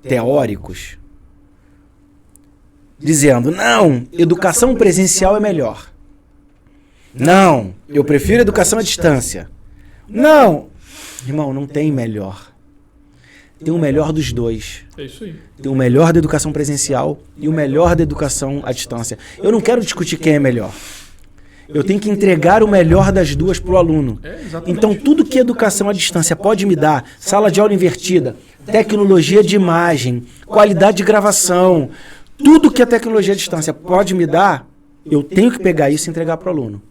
Speaker 2: teóricos dizendo, não, educação presencial é melhor. Não, eu prefiro educação à distância. Não, irmão, não tem melhor. Tem o melhor dos dois.
Speaker 3: É isso aí.
Speaker 2: Tem o melhor da educação presencial e o melhor da educação à distância. Eu não quero discutir quem é melhor. Eu tenho que entregar o melhor das duas para o aluno.
Speaker 3: Exatamente.
Speaker 2: Então, tudo que a educação à distância pode me dar, sala de aula invertida, tecnologia de imagem, qualidade de gravação, tudo que a tecnologia à distância pode me dar, eu tenho que pegar isso e entregar para o aluno.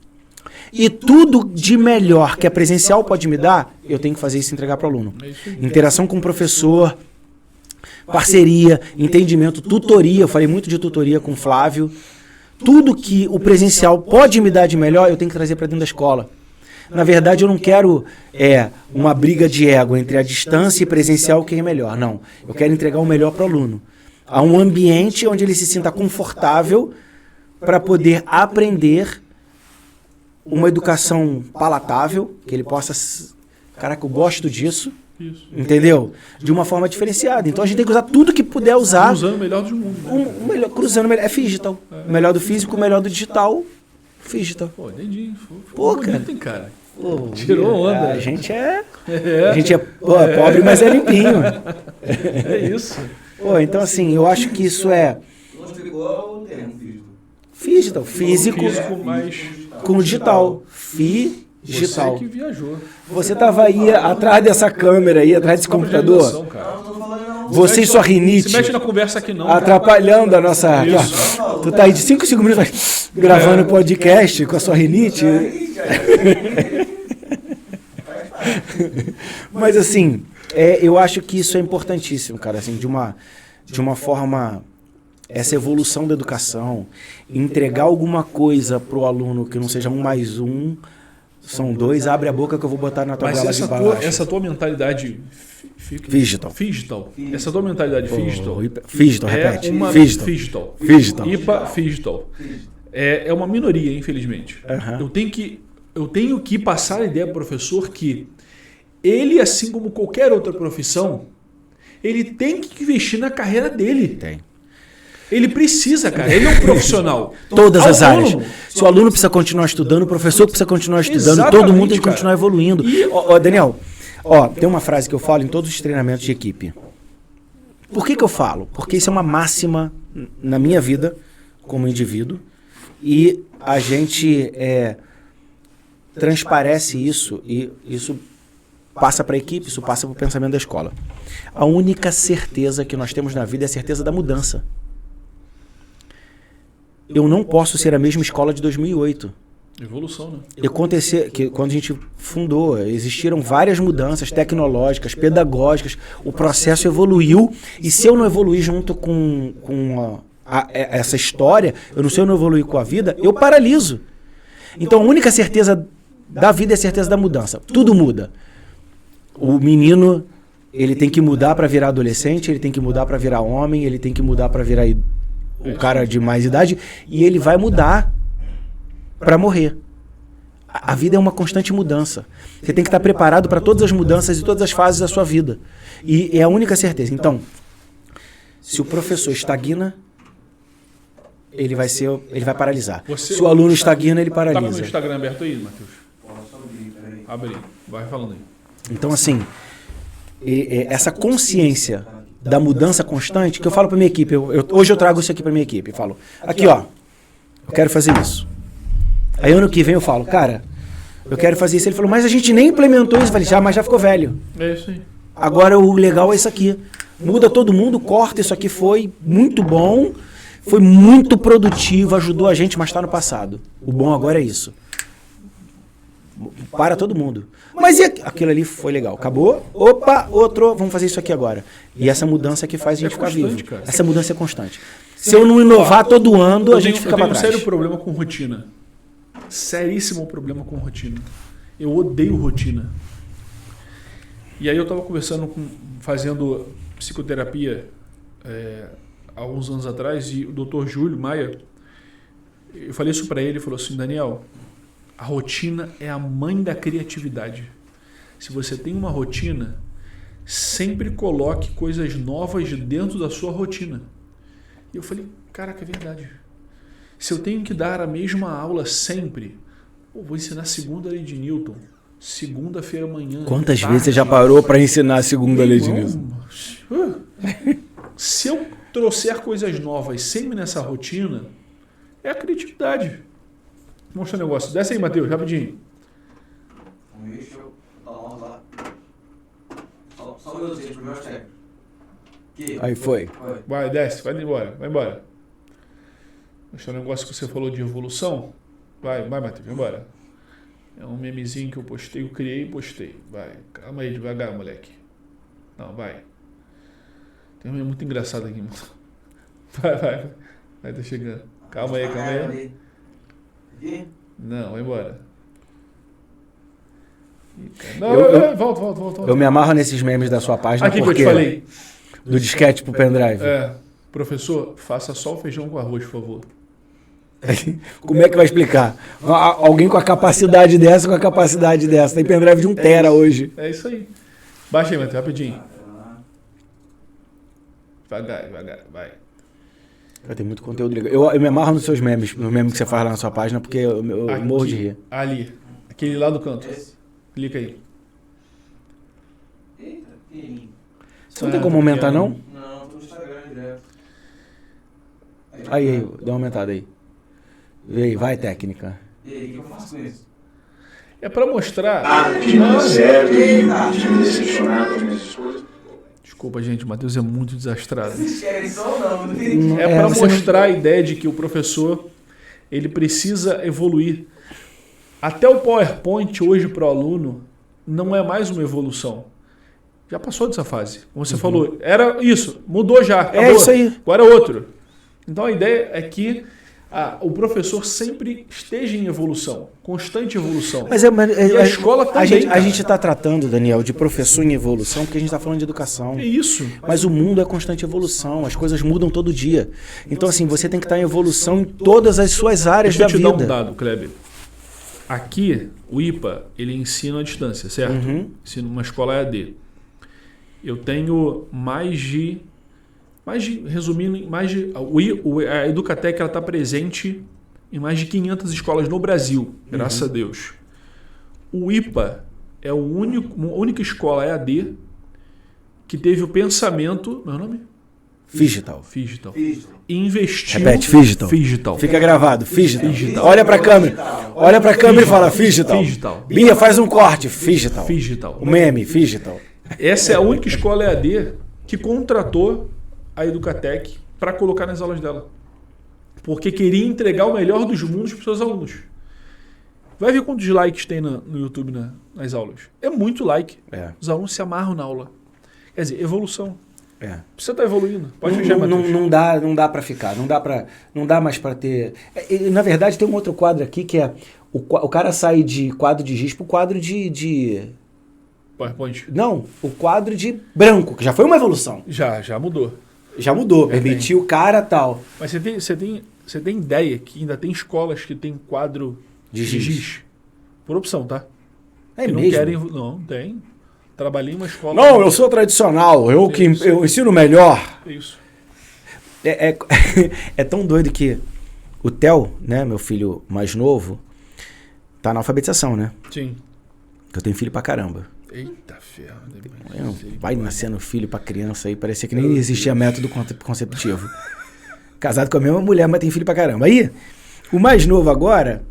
Speaker 2: E tudo de melhor que a presencial pode me dar, eu tenho que fazer isso e entregar para o aluno. Interação com o professor, parceria, entendimento, tutoria. Eu falei muito de tutoria com o Flávio. Tudo que o presencial pode me dar de melhor, eu tenho que trazer para dentro da escola. Na verdade, eu não quero uma briga de ego entre a distância e presencial, quem é melhor. Não, eu quero entregar o melhor para o aluno. Há um ambiente onde ele se sinta confortável para poder aprender uma educação palatável, que ele possa... Caraca, eu gosto disso.
Speaker 3: Isso.
Speaker 2: Entendeu? De uma forma diferenciada. Então a gente tem que usar tudo que puder usar.
Speaker 3: Cruzando o melhor dos mundos.
Speaker 2: Cruzando o melhor. É digital. O melhor do físico, o melhor do digital. Digital.
Speaker 3: Pô, entendi.
Speaker 2: Pô,
Speaker 3: bonito, hein, cara.
Speaker 2: Pô,
Speaker 3: tirou onda.
Speaker 2: A gente é pobre, mas é limpinho.
Speaker 3: É isso.
Speaker 2: Pô, então assim, eu acho que isso é...
Speaker 1: Igual o termo
Speaker 2: Digital. Físico
Speaker 3: mais...
Speaker 2: com digital. Digital.
Speaker 3: Você que viajou.
Speaker 2: Você tava aí atrás dessa câmera aí, atrás desse computador. Você e sua rinite.
Speaker 3: Se mete na conversa aqui não.
Speaker 2: Atrapalhando a nossa... Aqui, ó. Tu tá aí de 5 minutos gravando podcast com a sua rinite. Mas assim, eu acho que isso é importantíssimo, cara, assim, de uma forma, essa evolução da educação, entregar alguma coisa pro aluno que não seja 1 mais 1, são 2, abre a boca que eu vou botar na tua
Speaker 3: Mas
Speaker 2: goela de baixo.
Speaker 3: essa tua mentalidade
Speaker 2: Digital.
Speaker 3: Essa tua mentalidade
Speaker 2: Digital,
Speaker 3: é
Speaker 2: repete.
Speaker 3: uma
Speaker 2: Digital.
Speaker 3: IPA Digital. É uma minoria, infelizmente. Eu tenho que passar a ideia pro professor que ele, assim como qualquer outra profissão, ele tem que investir na carreira dele.
Speaker 2: Tem.
Speaker 3: Ele precisa, cara. Ele é um profissional.
Speaker 2: Todas as áreas. Se o aluno precisa continuar estudando, o professor precisa continuar estudando,
Speaker 3: Exatamente,
Speaker 2: todo mundo tem que
Speaker 3: cara.
Speaker 2: continuar evoluindo. Daniel, tem uma frase que eu falo em todos os treinamentos de equipe. Por que eu falo? Porque isso é uma máxima na minha vida como indivíduo e a gente transparece isso e isso passa para a equipe, isso passa para o pensamento da escola. A única certeza que nós temos na vida é a certeza da mudança. Eu não posso ser a mesma escola de 2008.
Speaker 3: Evolução, né?
Speaker 2: Que quando a gente fundou, existiram várias mudanças tecnológicas, pedagógicas, o processo evoluiu, e se eu não evoluir junto com essa história, se eu não evoluir com a vida, eu paraliso. Então a única certeza da vida é a certeza da mudança. Tudo muda. O menino, ele tem que mudar para virar adolescente, ele tem que mudar para virar homem, ele tem que mudar para virar o cara de mais idade, e ele vai mudar para morrer. A vida é uma constante mudança. Você tem que estar preparado para todas as mudanças e todas as fases da sua vida. E é a única certeza. Então, se o professor estagna, ele vai paralisar. Se o aluno estagna, ele
Speaker 3: Tá com o
Speaker 2: paralisa.
Speaker 3: Instagram aberto aí, Matheus? Abre aí. Vai falando aí.
Speaker 2: Então, assim, essa consciência da mudança constante, que eu falo para minha equipe, hoje eu trago isso aqui para minha equipe, falo, aqui ó, eu quero fazer isso. Aí ano que vem eu falo, cara, eu quero fazer isso. Ele falou, mas a gente nem implementou isso. Eu falei, mas já ficou velho.
Speaker 3: É isso aí.
Speaker 2: Agora o legal é isso aqui. Muda todo mundo, corta, isso aqui foi muito bom, foi muito produtivo, ajudou a gente, mas está no passado. O bom agora é isso. Para todo mundo. Mas e aquilo ali foi legal. Acabou? Opa, outro, vamos fazer isso aqui agora. E essa mudança que faz a gente ficar vivo.
Speaker 3: Cara.
Speaker 2: Essa mudança é constante. Se eu não inovar todo ano, a gente fica para trás.
Speaker 3: Eu tenho um sério problema com rotina. Seríssimo problema com rotina. Eu odeio rotina. E aí eu estava fazendo psicoterapia há alguns anos atrás, e o Dr. Júlio Maia, eu falei isso para ele, ele falou assim, Daniel, a rotina é a mãe da criatividade. Se você tem uma rotina, sempre coloque coisas novas dentro da sua rotina. E eu falei, caraca, é verdade. Se eu tenho que dar a mesma aula sempre, vou ensinar segunda lei de Newton, segunda-feira amanhã.
Speaker 2: Quantas
Speaker 3: tarde.
Speaker 2: vezes você já parou para ensinar a segunda lei de Newton?
Speaker 3: Se eu trouxer coisas novas sempre nessa rotina, é a criatividade. Vou mostrar um negócio. Desce aí, Matheus, rapidinho.
Speaker 1: Deixa eu dar uma lá. Só um minutinho, gente, pro meu técnico.
Speaker 2: Aí foi.
Speaker 3: Vai, desce, vai embora, vai embora. Mostrar um negócio que você falou de evolução. Vai, Matheus, vai embora. É um memezinho que eu postei, eu criei e postei. Vai, calma aí, devagar, moleque. Não, vai. Tem um meme muito engraçado aqui, mano. Vai, tá chegando. Calma aí.
Speaker 1: Aqui?
Speaker 3: Não, vai embora. Não, volta.
Speaker 2: Eu me amarro nesses memes da sua página
Speaker 3: Aqui que eu
Speaker 2: porque...
Speaker 3: te falei.
Speaker 2: Do disquete pro pendrive.
Speaker 3: Professor, faça só o feijão com arroz, por favor.
Speaker 2: Como é que vai explicar? Alguém com a capacidade dessa, Tem pendrive de 1 tera hoje.
Speaker 3: É isso aí. Baixa aí, Matheus, rapidinho. Devagar, vai.
Speaker 2: Tem muito conteúdo legal. Eu me amarro nos seus memes, no meme que você faz lá na sua página, porque eu morro de rir.
Speaker 3: Ali. Aquele lá do canto. Clica aí.
Speaker 1: Eita, pequenininho.
Speaker 2: Você não tem como aumentar, não?
Speaker 1: Não, tô no Instagram direto.
Speaker 2: Aí, dá uma aumentada aí. Vê aí, vai técnica.
Speaker 1: E aí, o que eu faço com isso?
Speaker 3: É pra mostrar... Desculpa, gente, o Matheus é muito desastrado.
Speaker 1: Vocês querem só ou não?
Speaker 3: É para mostrar a ideia de que o professor ele precisa evoluir. Até o PowerPoint hoje para o aluno não é mais uma evolução. Já passou dessa fase. Como você falou, era isso, mudou já. Acabou.
Speaker 2: É isso aí.
Speaker 3: Agora é outro. Então a ideia é que o professor sempre esteja em evolução, constante evolução.
Speaker 2: Mas
Speaker 3: e a escola também.
Speaker 2: A gente está tratando, Daniel, de professor em evolução porque a gente está falando de educação.
Speaker 3: É isso.
Speaker 2: Mas o mundo é constante evolução, as coisas mudam todo dia. Então, assim, você tem que estar em evolução em todas as suas áreas da vida.
Speaker 3: Deixa eu te dar um dado, Kleber. Aqui, o IPA, ele ensina à distância, certo? Ensina uma escola EAD. Eu tenho a Educatec ela está presente em mais de 500 escolas no Brasil, graças a Deus. O IPA é a única escola EAD que teve o pensamento... Meu nome?
Speaker 2: Figital.
Speaker 3: E investiu...
Speaker 2: Repete, Figital. Fica gravado, Figital. Olha pra câmera e fala Figital. Bia, faz um corte, Figital. O meme, Figital.
Speaker 3: Essa é a única escola EAD que contratou a Educatec para colocar nas aulas dela. Porque queria entregar o melhor dos mundos para os seus alunos. Vai ver quantos likes tem no YouTube nas aulas. É muito like. Os alunos se amarram na aula. Quer dizer, evolução. Você está evoluindo. Pode fechar, Matheus.
Speaker 2: Não dá para ficar. Não dá mais para ter... Na verdade, tem um outro quadro aqui que é... O cara sai de quadro de giz para o quadro de...
Speaker 3: PowerPoint.
Speaker 2: Não, o quadro de branco, que já foi uma evolução.
Speaker 3: Já mudou.
Speaker 2: Já mudou, permitiu o cara tal.
Speaker 3: Mas você tem ideia que ainda tem escolas que tem quadro de giz? Por opção, tá?
Speaker 2: É
Speaker 3: que
Speaker 2: mesmo?
Speaker 3: Não querem... Não, tem. Trabalhei em uma escola...
Speaker 2: Não, eu sou tradicional, eu ensino melhor.
Speaker 3: Isso.
Speaker 2: É tão doido que o Theo, né, meu filho mais novo, tá na alfabetização, né?
Speaker 3: Sim.
Speaker 2: Que eu tenho filho pra caramba.
Speaker 3: Eita ferro.
Speaker 2: Vai nascendo filho pra criança aí, parecia que nem existia método conceptivo. Casado com a mesma mulher, mas tem filho pra caramba. Aí, o mais novo agora,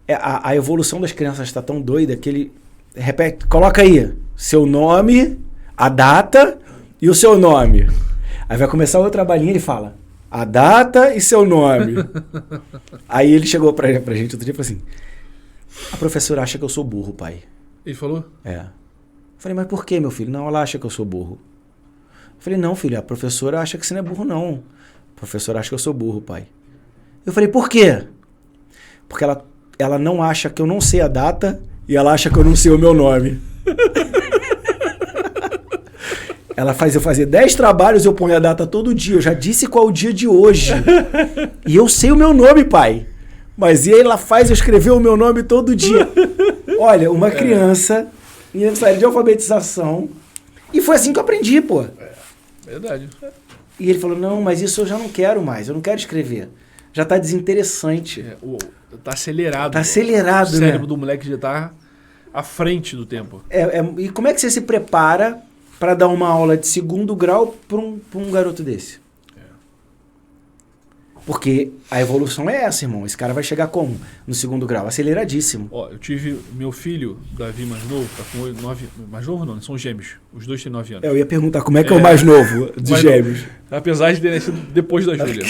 Speaker 2: a evolução das crianças está tão doida que ele repete, coloca aí, seu nome, a data e o seu nome. Aí vai começar outra balinha e ele fala, a data e seu nome. Aí ele chegou pra gente outro dia e falou assim, a professora acha que eu sou burro, pai.
Speaker 3: Ele falou?
Speaker 2: Eu falei, mas por que, meu filho? Não, ela acha que eu sou burro. Eu falei, não, filho, a professora acha que você não é burro, não. A professora acha que eu sou burro, pai. Eu falei, por quê? Porque ela não acha que eu não sei a data e ela acha que eu não sei o meu nome. Ela faz eu fazer 10 trabalhos, eu ponho a data todo dia. Eu já disse qual é o dia de hoje. E eu sei o meu nome, pai. Mas e ela faz eu escrever o meu nome todo dia. Olha, uma criança em aniversário de alfabetização E foi assim que eu aprendi, pô.
Speaker 3: Verdade.
Speaker 2: E ele falou, não, mas isso eu já não quero mais, eu não quero escrever. Já tá desinteressante.
Speaker 3: Tá acelerado.
Speaker 2: Tá acelerado,
Speaker 3: O cérebro
Speaker 2: né?
Speaker 3: do moleque já tá à frente do tempo.
Speaker 2: E como é que você se prepara para dar uma aula de 2º grau para um garoto desse? Porque a evolução é essa, irmão. Esse cara vai chegar como? No 2º grau, aceleradíssimo.
Speaker 3: Ó, eu tive meu filho, Davi, mais novo, tá com 9... Mais novo não, são gêmeos. Os dois têm 9 anos.
Speaker 2: Eu ia perguntar como é que é o mais novo dos
Speaker 3: Mais
Speaker 2: gêmeos.
Speaker 3: Apesar de ter sido depois da Júlia.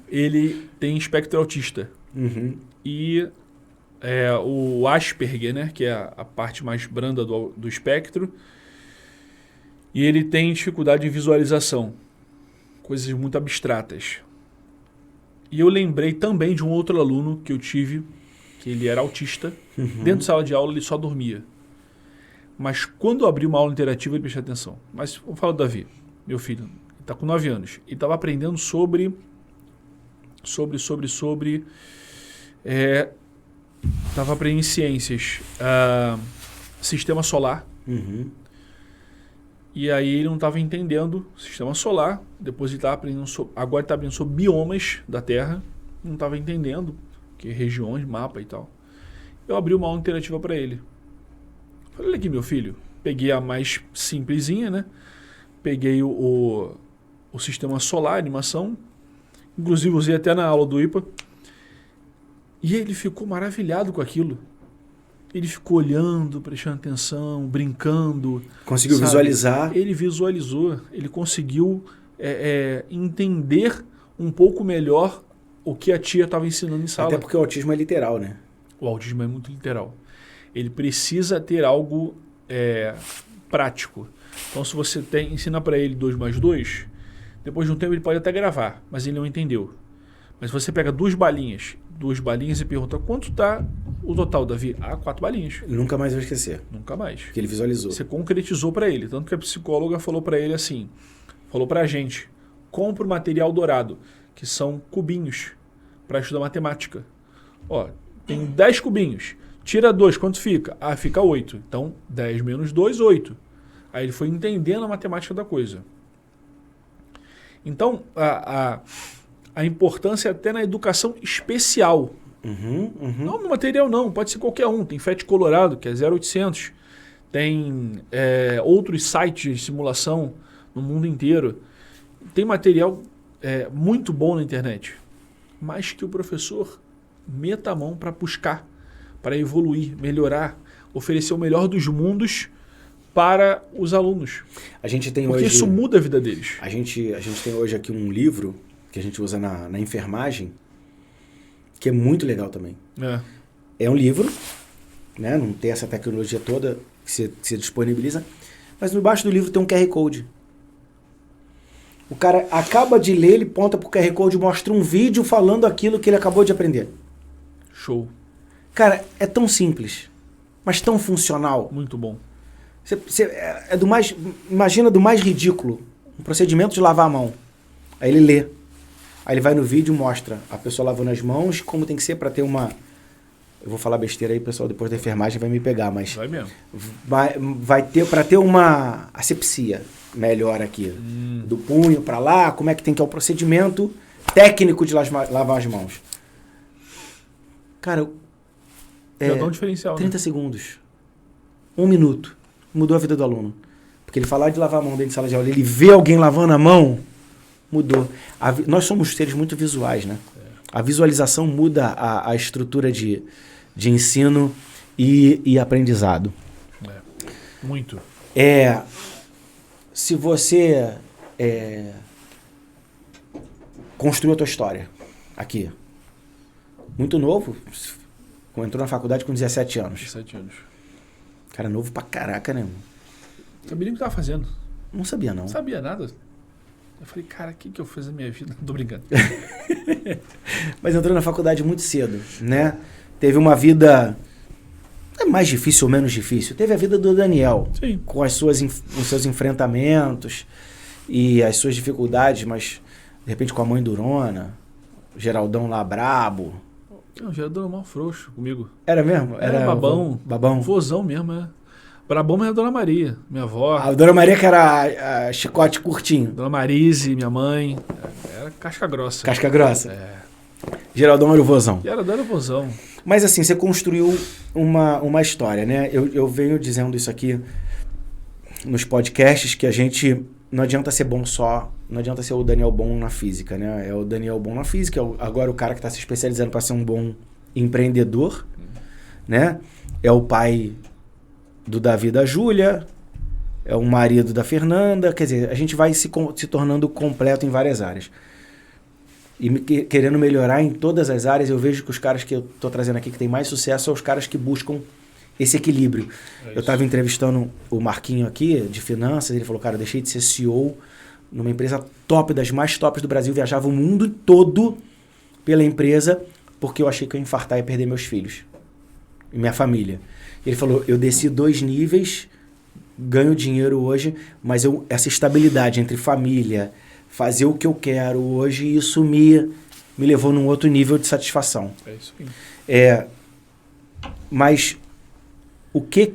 Speaker 3: Ele tem espectro autista.
Speaker 2: Uhum.
Speaker 3: E o Asperger, né, que é a parte mais branda do espectro. E ele tem dificuldade em visualização. Coisas muito abstratas. E eu lembrei também de um outro aluno que eu tive, que ele era autista. Dentro de sala de aula ele só dormia. Mas quando eu abri uma aula interativa ele prestou atenção. Mas vamos falar do Davi, meu filho. Ele está com 9 anos. E estava aprendendo sobre estava aprendendo em ciências. Sistema solar.
Speaker 2: Uhum.
Speaker 3: E aí ele não estava entendendo o sistema solar. Depois ele estava aprendendo agora ele está aprendendo sobre biomas da Terra. Não estava entendendo, que regiões, mapa e tal. Eu abri uma aula interativa para ele. Falei, olha aqui, meu filho. Peguei a mais simplesinha, né? Peguei o sistema solar, a animação. Inclusive usei até na aula do IPA. E ele ficou maravilhado com aquilo. Ele ficou olhando, prestando atenção, brincando.
Speaker 2: Conseguiu
Speaker 3: sabe?
Speaker 2: visualizar.
Speaker 3: Ele visualizou, ele conseguiu entender um pouco melhor o que a tia estava ensinando em sala.
Speaker 2: Até porque o autismo é literal, né?
Speaker 3: O autismo é muito literal. Ele precisa ter algo prático. Então, se você ensina para ele 2 mais 2, depois de um tempo ele pode até gravar, mas ele não entendeu. Mas você pega 2 balinhas e pergunta quanto está o total, Davi? 4 balinhas.
Speaker 2: Nunca mais vai esquecer.
Speaker 3: Nunca mais.
Speaker 2: Porque ele visualizou.
Speaker 3: Você concretizou para ele. Tanto que a psicóloga falou para ele assim, falou para a gente, compra o material dourado, que são cubinhos, para estudar matemática. Ó, tem 10 cubinhos. Tira 2, quanto fica? Fica 8. Então, 10 menos 2, 8. Aí ele foi entendendo a matemática da coisa. Então, a importância até na educação especial. Não no material não, pode ser qualquer um. Tem FET Colorado, que é 0800. Tem outros sites de simulação no mundo inteiro. Tem material muito bom na internet. Mas que o professor meta a mão para buscar, para evoluir, melhorar, oferecer o melhor dos mundos para os alunos.
Speaker 2: A gente tem
Speaker 3: Porque
Speaker 2: hoje,
Speaker 3: isso muda a vida deles.
Speaker 2: A gente tem hoje aqui um livro que a gente usa na enfermagem, que é muito legal também. É um livro, né? Não tem essa tecnologia toda que se disponibiliza, mas embaixo do livro tem um QR Code. O cara acaba de ler, ele ponta pro QR Code e mostra um vídeo falando aquilo que ele acabou de aprender.
Speaker 3: Show.
Speaker 2: Cara, é tão simples, mas tão funcional.
Speaker 3: Muito bom.
Speaker 2: Imagina do mais ridículo, um procedimento de lavar a mão. Aí ele lê. Aí ele vai no vídeo e mostra a pessoa lavando as mãos, como tem que ser para ter uma... Eu vou falar besteira aí, o pessoal depois da enfermagem vai me pegar, mas...
Speaker 3: Vai mesmo.
Speaker 2: Vai ter, para ter uma asepsia melhor aqui. Do punho para lá, como é que tem que é o procedimento técnico de lavar as mãos. Cara,
Speaker 3: Já dá um diferencial.
Speaker 2: 30 segundos. 1 minuto. Mudou a vida do aluno. Porque ele falar de lavar a mão dentro de sala de aula, ele vê alguém lavando a mão, mudou. Nós somos seres muito visuais, né? A visualização muda a estrutura de ensino e aprendizado.
Speaker 3: Muito.
Speaker 2: Se você construiu a tua história aqui, muito novo, entrou na faculdade com 17 anos.
Speaker 3: 17 anos.
Speaker 2: Cara, novo pra caraca, né?
Speaker 3: Sabia nem o que estava fazendo.
Speaker 2: Não sabia, não.
Speaker 3: Não sabia nada. Eu falei, cara, o que eu fiz na minha vida? Não tô brincando.
Speaker 2: Mas entrou na faculdade muito cedo, né? Teve uma vida... É mais difícil ou menos difícil? Teve a vida do Daniel.
Speaker 3: Sim.
Speaker 2: Com os seus enfrentamentos e as suas dificuldades, mas de repente com a mãe durona, Geraldão lá brabo.
Speaker 3: Não, Geraldão era mal frouxo comigo.
Speaker 2: Era mesmo?
Speaker 3: Era babão.
Speaker 2: Babão.
Speaker 3: Vozão mesmo, Brabão é a Dona Maria, minha avó.
Speaker 2: A Dona Maria que era a chicote curtinho.
Speaker 3: Dona Marise, minha mãe. Era casca grossa.
Speaker 2: Casca grossa.
Speaker 3: É.
Speaker 2: Geraldão era o vozão.
Speaker 3: E era dando vozão.
Speaker 2: Mas assim, você construiu uma história, né? Eu venho dizendo isso aqui nos podcasts, que a gente... Não adianta ser bom só, não adianta ser o Daniel bom na física, né? É o Daniel bom na física, agora o cara que está se especializando para ser um bom empreendedor, né? É o pai do Davi e da Júlia, é o marido da Fernanda, quer dizer, a gente vai se tornando completo em várias áreas. E querendo melhorar em todas as áreas, eu vejo que os caras que eu estou trazendo aqui que tem mais sucesso são os caras que buscam esse equilíbrio. Eu estava entrevistando o Marquinho aqui, de finanças, ele falou, cara, eu deixei de ser CEO numa empresa top, das mais tops do Brasil, viajava o mundo todo pela empresa, porque eu achei que eu ia infartar e perder meus filhos e minha família. Ele falou, eu desci 2 níveis, ganho dinheiro hoje, mas essa estabilidade entre família, fazer o que eu quero hoje, isso me levou num outro nível de satisfação.
Speaker 3: É isso aí.
Speaker 2: Mas o que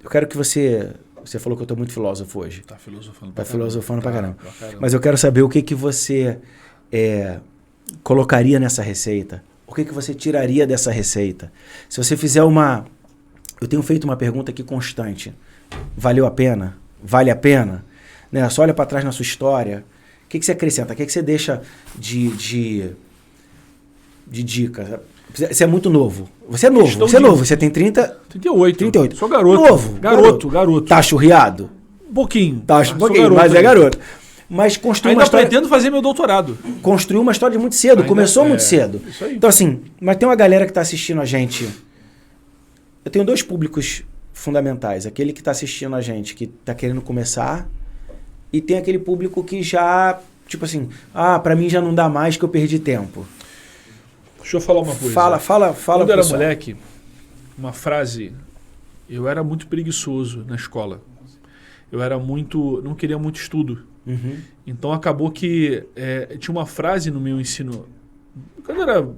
Speaker 2: eu quero que você falou que eu estou muito filósofo hoje.
Speaker 3: Tá filosofando
Speaker 2: Tá filosofando pra caramba.
Speaker 3: Pra caramba.
Speaker 2: Mas eu quero saber o que você colocaria nessa receita. O que você tiraria dessa receita? Se você fizer eu tenho feito uma pergunta aqui constante. Valeu a pena? Vale a pena? Né? Só olha para trás na sua história. O que você acrescenta? O que você deixa de dica? Você é muito novo. Você é novo. Você tem
Speaker 3: 38.
Speaker 2: 38.
Speaker 3: Sou garoto.
Speaker 2: Novo.
Speaker 3: Garoto.
Speaker 2: Tá churriado?
Speaker 3: Um pouquinho.
Speaker 2: Tá um pouquinho, mas é garoto. Mas construiu
Speaker 3: Ainda pretendo fazer meu doutorado.
Speaker 2: Construiu uma história de muito cedo. Começou muito cedo.
Speaker 3: Isso aí.
Speaker 2: Então assim, mas tem uma galera que está assistindo a gente. Eu tenho 2 públicos fundamentais. Aquele que está assistindo a gente, que está querendo começar, e tem aquele público que já, tipo assim, para mim já não dá mais, que eu perdi tempo.
Speaker 3: Deixa eu falar uma coisa.
Speaker 2: Fala.
Speaker 3: Quando eu era
Speaker 2: pessoal.
Speaker 3: moleque, uma frase, eu era muito preguiçoso na escola. Não queria muito estudo.
Speaker 2: Uhum.
Speaker 3: Então acabou que tinha uma frase no meu ensino, quando eu era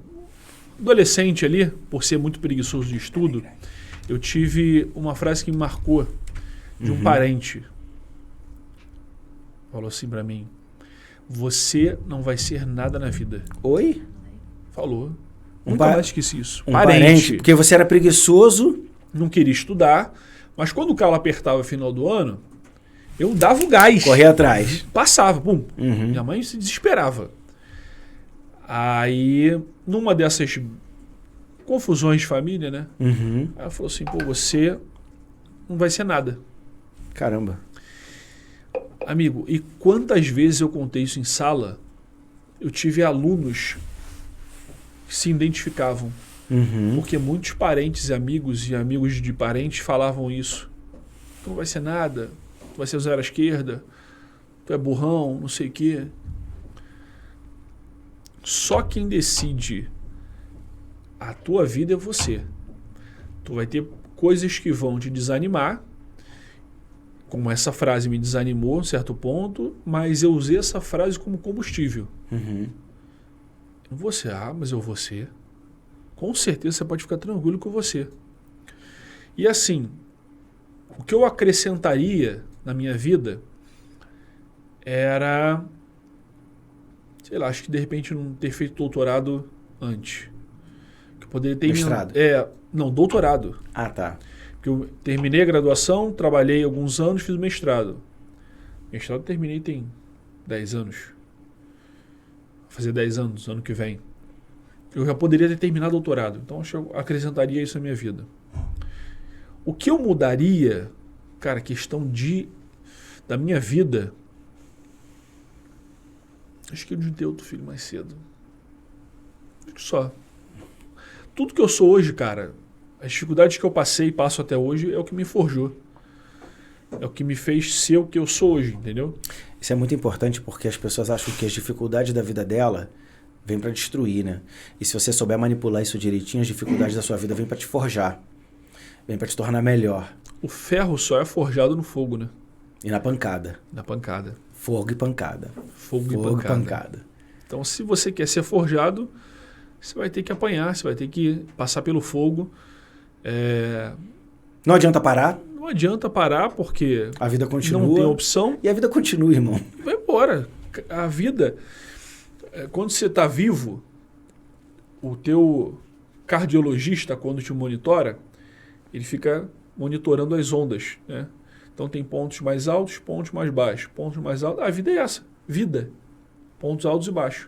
Speaker 3: adolescente ali, por ser muito preguiçoso de estudo, eu tive uma frase que me marcou de um parente. Falou assim pra mim, você não vai ser nada na vida.
Speaker 2: Oi?
Speaker 3: Falou.
Speaker 2: Um
Speaker 3: Nunca mais esqueci isso.
Speaker 2: Um parente. Porque você era preguiçoso.
Speaker 3: Não queria estudar, mas quando o calo apertava no final do ano, eu dava o gás.
Speaker 2: Corria atrás.
Speaker 3: Passava, pum.
Speaker 2: Uhum.
Speaker 3: Minha mãe se desesperava. Aí, numa dessas confusões de família, né?
Speaker 2: Uhum.
Speaker 3: Ela falou assim, pô, você não vai ser nada.
Speaker 2: Caramba.
Speaker 3: Amigo, e quantas vezes eu contei isso em sala, eu tive alunos que se identificavam.
Speaker 2: Uhum.
Speaker 3: Porque muitos parentes e amigos de parentes falavam isso. Tu não vai ser nada, tu vai ser zero à esquerda, tu é burrão, não sei o quê. Só quem decide a tua vida é você. Tu vai ter coisas que vão te desanimar, como essa frase me desanimou a um certo ponto, mas eu usei essa frase como combustível.
Speaker 2: Uhum.
Speaker 3: Não vou ser, mas eu vou ser. Com certeza você pode ficar tranquilo com você. E assim, o que eu acrescentaria na minha vida era, sei lá, acho que de repente não ter feito doutorado antes. Que eu poderia ter
Speaker 2: Mestrado?
Speaker 3: Não, doutorado.
Speaker 2: Ah, tá.
Speaker 3: Porque eu terminei a graduação, trabalhei alguns anos, fiz o mestrado. Mestrado eu terminei tem 10 anos. Vou fazer 10 anos, ano que vem. Eu já poderia ter terminado o doutorado. Então, acho que eu acrescentaria isso na minha vida. O que eu mudaria, cara, questão da minha vida, acho que eu devia ter outro filho mais cedo. Acho que só. Tudo que eu sou hoje, cara, as dificuldades que eu passei e passo até hoje é o que me forjou. É o que me fez ser o que eu sou hoje, entendeu?
Speaker 2: Isso é muito importante porque as pessoas acham que as dificuldades da vida dela vêm para destruir, né? E se você souber manipular isso direitinho, as dificuldades da sua vida vêm para te forjar. Vêm para te tornar melhor.
Speaker 3: O ferro só é forjado no fogo, né?
Speaker 2: E na pancada.
Speaker 3: Na pancada.
Speaker 2: Fogo e pancada.
Speaker 3: Fogo
Speaker 2: Fogo
Speaker 3: e
Speaker 2: e pancada.
Speaker 3: Então, se você quer ser forjado, você vai ter que apanhar, você vai ter que passar pelo fogo.
Speaker 2: Não adianta parar,
Speaker 3: Não adianta parar porque
Speaker 2: a vida continua.
Speaker 3: não tem opção.
Speaker 2: E a vida continua, irmão.
Speaker 3: Vai embora. A vida, quando você está vivo, o teu cardiologista, quando te monitora, ele fica monitorando as ondas, né? Então tem pontos mais altos, pontos mais baixos, pontos mais altos. A vida é essa, vida. Pontos altos e baixos.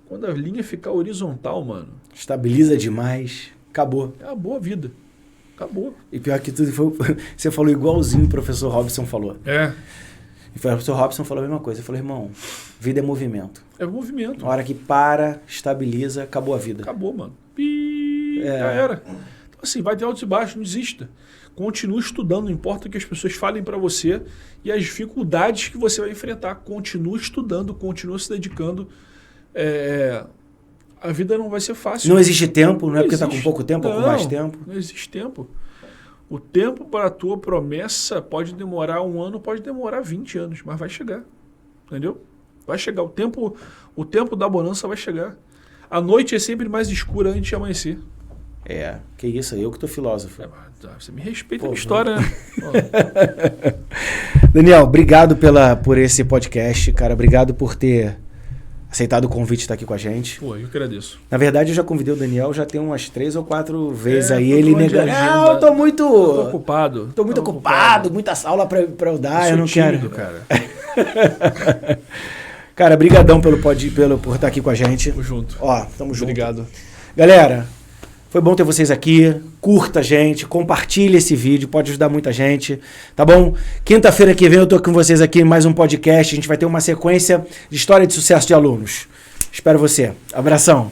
Speaker 3: Quando a linha ficar horizontal, mano,
Speaker 2: Estabiliza demais, acabou.
Speaker 3: é a boa vida. Acabou.
Speaker 2: E pior que tudo, você falou igualzinho o professor Robson falou.
Speaker 3: É.
Speaker 2: E o professor Robson falou a mesma coisa. Ele falou, irmão, vida é movimento.
Speaker 3: É movimento.
Speaker 2: Na hora que para, estabiliza, acabou a vida.
Speaker 3: Acabou, mano. Já era. Então, assim, vai ter altos e baixos, não desista. Continue estudando, não importa o que as pessoas falem para você e as dificuldades que você vai enfrentar. Continue estudando, continue se dedicando. A vida não vai ser fácil.
Speaker 2: Não existe tempo, não é porque está com
Speaker 3: existe.
Speaker 2: pouco tempo ou com mais tempo.
Speaker 3: Não existe tempo. O tempo para a tua promessa pode demorar 1 ano, pode demorar 20 anos, mas vai chegar. Entendeu? Vai chegar. O tempo da bonança vai chegar. A noite é sempre mais escura antes de amanhecer.
Speaker 2: Que isso aí, eu que tô filósofo.
Speaker 3: Você me respeita a minha história, né?
Speaker 2: Daniel, obrigado por esse podcast, cara. Obrigado por ter aceitado o convite de estar aqui com a gente.
Speaker 3: Pô, eu que agradeço.
Speaker 2: Na verdade, eu já convidei o Daniel, já tem umas 3 ou 4 vezes aí.
Speaker 3: tô
Speaker 2: Ele
Speaker 3: falando de
Speaker 2: negando.
Speaker 3: agenda.
Speaker 2: Não, eu tô muito...
Speaker 3: Tô ocupado.
Speaker 2: Tô muito ocupado, muita aula pra eu dar, eu não
Speaker 3: tímido,
Speaker 2: quero.
Speaker 3: cara.
Speaker 2: Cara, brigadão por estar aqui com a gente.
Speaker 3: Tamo junto.
Speaker 2: Ó, tamo junto.
Speaker 3: Obrigado.
Speaker 2: Galera, foi bom ter vocês aqui. Curta a gente, compartilhe esse vídeo, pode ajudar muita gente, tá bom? Quinta-feira que vem eu tô com vocês aqui em mais um podcast. A gente vai ter uma sequência de história de sucesso de alunos. Espero você. Abração.